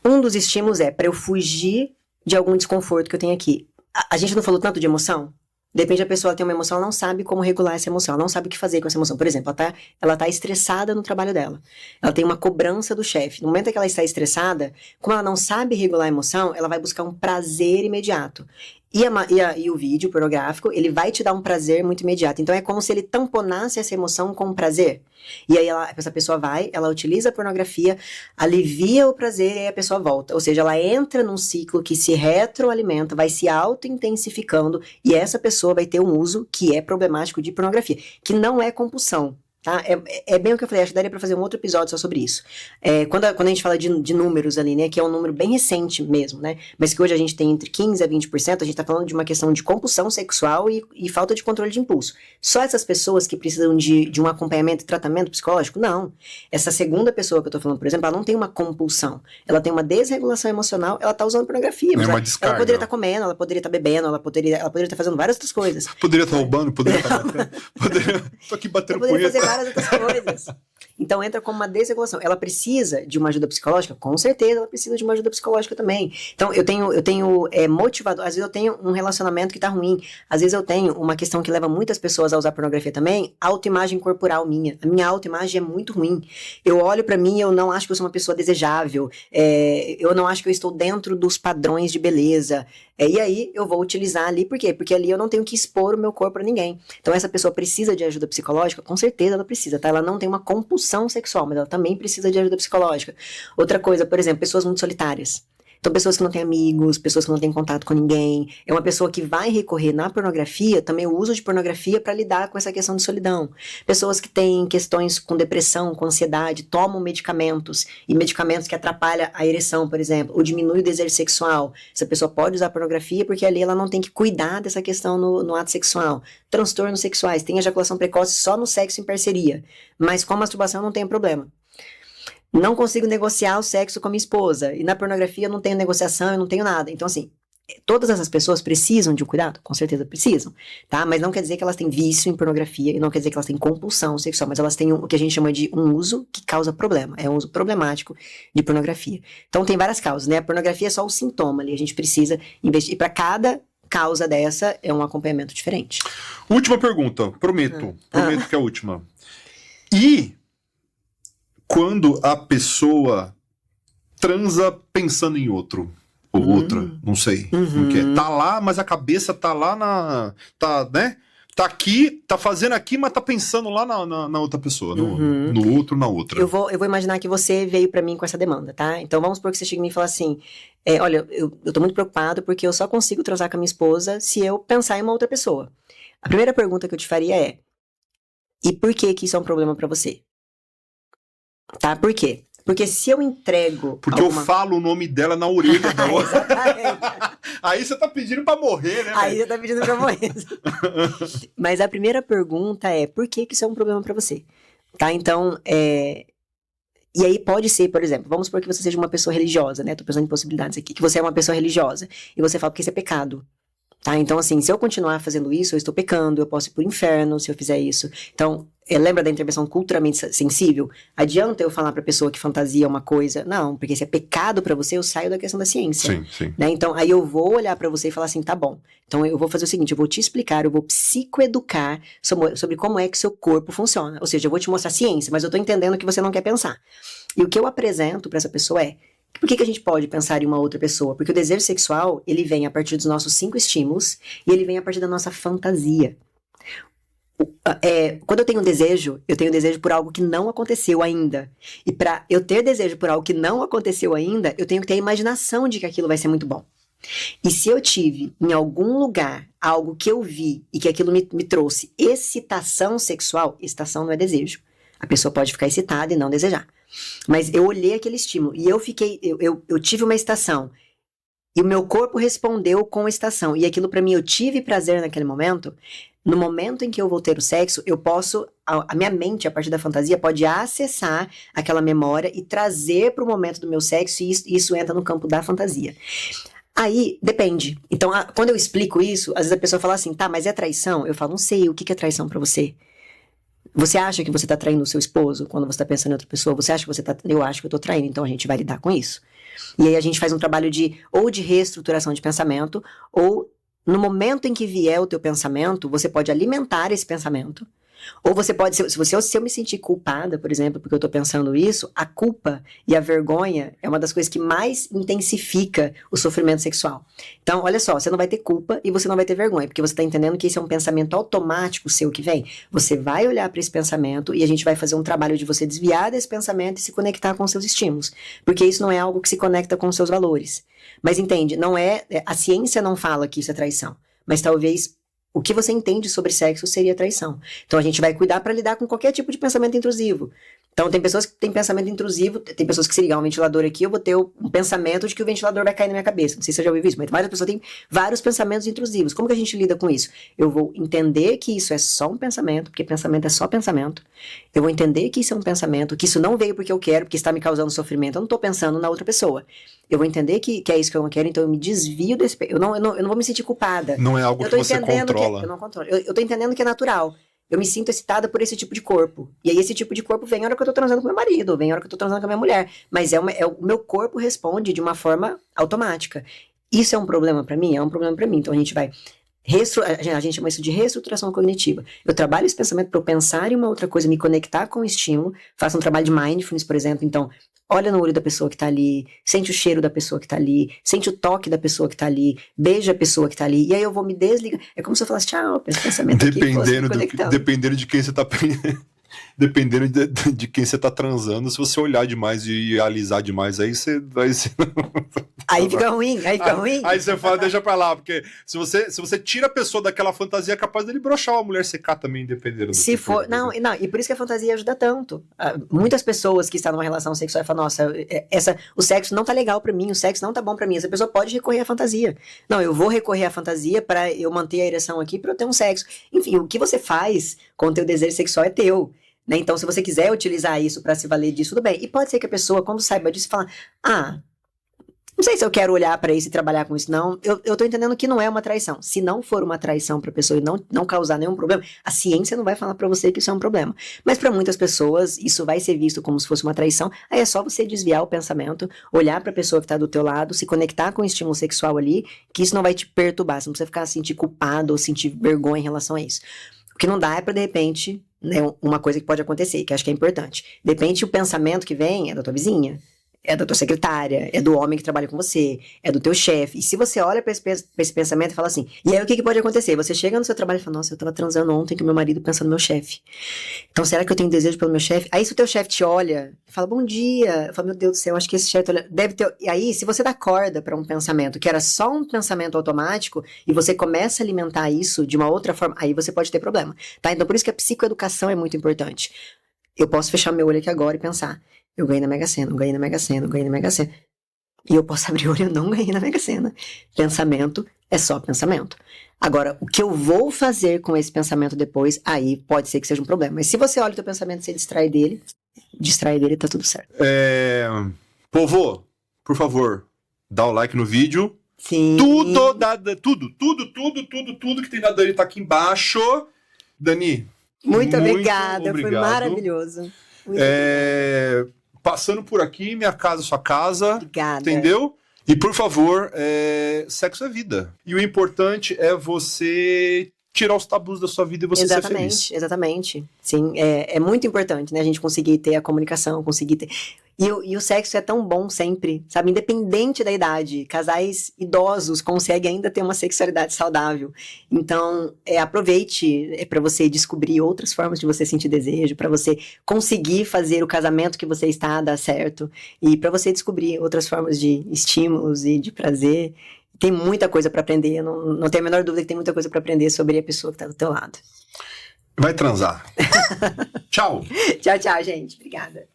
Um dos estímulos é para eu fugir de algum desconforto que eu tenho aqui. A gente não falou tanto de emoção? De repente a pessoa tem uma emoção, ela não sabe como regular essa emoção, ela não sabe o que fazer com essa emoção. Por exemplo, ela tá estressada no trabalho dela. Ela tem uma cobrança do chefe. No momento em que ela está estressada, como ela não sabe regular a emoção, ela vai buscar um prazer imediato. E o vídeo pornográfico, ele vai te dar um prazer muito imediato. Então é como se ele tamponasse essa emoção com prazer. E aí essa pessoa ela utiliza a pornografia, alivia o prazer e aí a pessoa volta. Ou seja, ela entra num ciclo que se retroalimenta, vai se auto-intensificando e essa pessoa vai ter um uso que é problemático de pornografia, que não é compulsão. Tá? É bem o que eu falei, acho que daria pra fazer um outro episódio só sobre isso. Quando a gente fala de números ali, né, que é um número bem recente mesmo, né, mas que hoje a gente tem entre 15% a 20%, a gente tá falando de uma questão de compulsão sexual e falta de controle de impulso. Só essas pessoas que precisam de um acompanhamento e tratamento psicológico? Não. Essa segunda pessoa que eu tô falando, por exemplo, ela não tem uma compulsão, ela tem uma desregulação emocional, ela tá usando pornografia, mas ela poderia estar comendo, ela poderia estar bebendo, ela poderia estar fazendo várias outras coisas. Poderia estar roubando, poderia estar tô aqui batendo punheta. Várias outras coisas. Então entra como uma desregulação. Ela precisa de uma ajuda psicológica? Com certeza ela precisa de uma ajuda psicológica também. Então eu tenho motivador, às vezes eu tenho um relacionamento que tá ruim, às vezes eu tenho uma questão que leva muitas pessoas a usar pornografia também, autoimagem corporal minha. A minha autoimagem é muito ruim. Eu olho pra mim e eu não acho que eu sou uma pessoa desejável, eu não acho que eu estou dentro dos padrões de beleza. E aí eu vou utilizar ali, por quê? Porque ali eu não tenho que expor o meu corpo pra ninguém. Então essa pessoa precisa de ajuda psicológica? Com certeza ela precisa, tá? Ela não tem uma compulsão sexual, mas ela também precisa de ajuda psicológica. Outra coisa, por exemplo, pessoas muito solitárias. Então, pessoas que não têm amigos, pessoas que não têm contato com ninguém. É uma pessoa que vai recorrer na pornografia, também o uso de pornografia para lidar com essa questão de solidão. Pessoas que têm questões com depressão, com ansiedade, tomam medicamentos, e medicamentos que atrapalham a ereção, por exemplo, ou diminui o desejo sexual. Essa pessoa pode usar pornografia porque ali ela não tem que cuidar dessa questão no ato sexual. Transtornos sexuais, tem ejaculação precoce só no sexo em parceria, mas com a masturbação não tem problema. Não consigo negociar o sexo com a minha esposa. E na pornografia eu não tenho negociação, eu não tenho nada. Então, assim, todas essas pessoas precisam de um cuidado? Com certeza precisam, tá? Mas não quer dizer que elas têm vício em pornografia e não quer dizer que elas têm compulsão sexual, mas elas têm o que a gente chama de um uso que causa problema. É um uso problemático de pornografia. Então, tem várias causas, né? A pornografia é só o sintoma ali. A gente precisa investir. Para cada causa dessa, é um acompanhamento diferente. Última pergunta. Prometo que é a última. E quando a pessoa transa pensando em outro, ou outra, não sei o que é. Tá lá, mas a cabeça tá lá né? Tá aqui, tá fazendo aqui, mas tá pensando lá na outra pessoa, no outro, na outra. Eu vou imaginar que você veio pra mim com essa demanda, tá? Então vamos supor que você chega em mim e fala assim, olha, eu tô muito preocupado porque eu só consigo transar com a minha esposa se eu pensar em uma outra pessoa. A primeira pergunta que eu te faria é, e por que isso é um problema pra você? Tá? Por quê? Porque se eu entrego... Porque eu falo o nome dela na orelha da outra. Aí você tá pedindo pra morrer, né? Aí você tá pedindo pra morrer. Mas a primeira pergunta é, por que isso é um problema pra você? Tá? Então, e aí pode ser, por exemplo, vamos supor que você seja uma pessoa religiosa, né? Tô pensando em possibilidades aqui. Que você é uma pessoa religiosa. E você fala, porque isso é pecado. Tá? Então, assim, se eu continuar fazendo isso, eu estou pecando, eu posso ir pro inferno se eu fizer isso. Então, lembra da intervenção culturalmente sensível? Adianta eu falar pra pessoa que fantasia é uma coisa? Não, porque se é pecado pra você, eu saio da questão da ciência. Sim, sim. Né? Então, aí eu vou olhar pra você e falar assim, tá bom. Então, eu vou fazer o seguinte, eu vou te explicar, eu vou psicoeducar sobre como é que seu corpo funciona. Ou seja, eu vou te mostrar ciência, mas eu tô entendendo que você não quer pensar. E o que eu apresento pra essa pessoa é, por que a gente pode pensar em uma outra pessoa? Porque o desejo sexual, ele vem a partir dos nossos 5 estímulos e ele vem a partir da nossa fantasia. Quando eu tenho desejo por algo que não aconteceu ainda. E para eu ter desejo por algo que não aconteceu ainda, eu tenho que ter a imaginação de que aquilo vai ser muito bom. E se eu tive em algum lugar algo que eu vi e que aquilo me trouxe excitação sexual, excitação não é desejo. A pessoa pode ficar excitada e não desejar. Mas eu olhei aquele estímulo e eu tive uma excitação. E o meu corpo respondeu com excitação. E aquilo pra mim, eu tive prazer naquele momento. No momento em que eu vou ter o sexo, eu posso, a minha mente, a partir da fantasia, pode acessar aquela memória e trazer pro momento do meu sexo, e isso entra no campo da fantasia. Aí, depende. Então, quando eu explico isso, às vezes a pessoa fala assim, tá, mas é traição? Eu falo, não sei, o que é traição pra você? Você acha que você tá traindo o seu esposo quando você tá pensando em outra pessoa? Você acha que você tá... Eu acho que eu tô traindo, então a gente vai lidar com isso. E aí a gente faz um trabalho ou de reestruturação de pensamento, ou no momento em que vier o teu pensamento, você pode alimentar esse pensamento. Ou você pode, se eu me sentir culpada, por exemplo, porque eu tô pensando isso, a culpa e a vergonha é uma das coisas que mais intensifica o sofrimento sexual. Então, olha só, você não vai ter culpa e você não vai ter vergonha, porque você tá entendendo que esse é um pensamento automático seu que vem. Você vai olhar para esse pensamento e a gente vai fazer um trabalho de você desviar desse pensamento e se conectar com os seus estímulos. Porque isso não é algo que se conecta com os seus valores. Mas entende, a ciência não fala que isso é traição, mas talvez o que você entende sobre sexo seria traição. Então a gente vai cuidar para lidar com qualquer tipo de pensamento intrusivo. Então tem pessoas que têm pensamento intrusivo, tem pessoas que se ligar um ventilador aqui, eu vou ter um pensamento de que o ventilador vai cair na minha cabeça. Não sei se você já ouviu isso, mas várias pessoas têm vários pensamentos intrusivos. Como que a gente lida com isso? Eu vou entender que isso é só um pensamento, porque pensamento é só pensamento. Eu vou entender que isso é um pensamento, que isso não veio porque eu quero, porque está me causando sofrimento. Eu não estou pensando na outra pessoa. Eu vou entender que é isso que eu não quero, então eu me desvio desse... Eu não vou me sentir culpada. Não é algo que você controla. Eu não controlo. Eu tô entendendo que é natural. Eu me sinto excitada por esse tipo de corpo. E aí esse tipo de corpo vem a hora que eu tô transando com meu marido, vem a hora que eu tô transando com a minha mulher. Mas o meu corpo responde de uma forma automática. Isso é um problema pra mim? É um problema pra mim. Então a gente vai... A gente chama isso de reestruturação cognitiva. Eu trabalho esse pensamento para eu pensar em uma outra coisa, me conectar com o estímulo, faço um trabalho de mindfulness, por exemplo. Então, olha no olho da pessoa que tá ali, sente o cheiro da pessoa que tá ali, sente o toque da pessoa que tá ali, beija a pessoa que tá ali, e aí eu vou me desligar. É como se eu falasse, tchau, esse pensamento dependendo de quem você tá dependendo de quem você tá transando, se você olhar demais e alisar demais, aí você vai... Aí fica ruim. Aí você fala, deixa pra lá, porque se você tira a pessoa daquela fantasia, é capaz dele broxar uma mulher secar também, dependendo do se for, não, e por isso que a fantasia ajuda tanto. Muitas pessoas que estão numa relação sexual falam, nossa, o sexo não tá legal pra mim, o sexo não tá bom pra mim. Essa pessoa pode recorrer à fantasia. Não, eu vou recorrer à fantasia pra eu manter a ereção aqui, pra eu ter um sexo. Enfim, o que você faz com o teu desejo sexual é teu. Né? Então, se você quiser utilizar isso pra se valer disso, tudo bem. E pode ser que a pessoa, quando saiba disso, fala, não sei se eu quero olhar pra isso e trabalhar com isso, não. Eu tô entendendo que não é uma traição. Se não for uma traição pra pessoa e não causar nenhum problema, a ciência não vai falar pra você que isso é um problema. Mas pra muitas pessoas, isso vai ser visto como se fosse uma traição. Aí é só você desviar o pensamento, olhar pra pessoa que tá do teu lado, se conectar com o estímulo sexual ali, que isso não vai te perturbar. Você não precisa ficar sentir culpado ou sentir vergonha em relação a isso. O que não dá é pra, de repente, né, uma coisa que pode acontecer, que acho que é importante. De repente, o pensamento que vem é da tua vizinha, é da tua secretária, é do homem que trabalha com você, é do teu chefe. E se você olha pra esse pensamento e fala assim, e aí o que pode acontecer? Você chega no seu trabalho e fala, nossa, eu tava transando ontem com meu marido pensando no meu chefe. Então será que eu tenho desejo pelo meu chefe? Aí se o teu chefe te olha e fala, bom dia, eu falo, meu Deus do céu, acho que esse chefe deve ter... E aí, se você dá corda pra um pensamento que era só um pensamento automático e você começa a alimentar isso de uma outra forma, aí você pode ter problema, tá? Então por isso que a psicoeducação é muito importante. Eu posso fechar meu olho aqui agora e pensar, eu ganhei na Mega Sena, eu ganhei na Mega Sena, eu ganhei na Mega Sena. E eu posso abrir o olho e eu não ganhei na Mega Sena. Pensamento é só pensamento. Agora, o que eu vou fazer com esse pensamento depois, aí pode ser que seja um problema. Mas se você olha o teu pensamento e você distrai dele, tá tudo certo. Povo, por favor, dá o like no vídeo, Sim. Tudo que tem da Dani tá aqui embaixo. Dani, Muito obrigada. Foi maravilhoso. Muito passando por aqui, minha casa, sua casa. Obrigada. Entendeu? E, por favor, sexo é vida. E o importante é você tirar os tabus da sua vida e você ser feliz. Exatamente. Sim, é muito importante, né? A gente conseguir ter a comunicação, conseguir ter... E o sexo é tão bom sempre, sabe? Independente da idade. Casais idosos conseguem ainda ter uma sexualidade saudável. Então, aproveite para você descobrir outras formas de você sentir desejo, para você conseguir fazer o casamento que você está a dar certo, e para você descobrir outras formas de estímulos e de prazer. Tem muita coisa para aprender, não tenho a menor dúvida que tem muita coisa para aprender sobre a pessoa que está do teu lado. Vai transar. Tchau. Tchau, gente. Obrigada.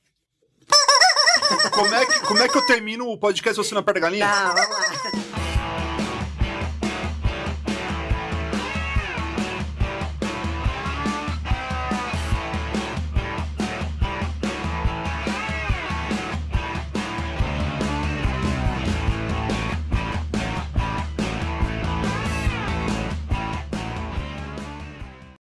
Como é que eu termino o podcast se você não aperta a galinha? Tá, vamos lá.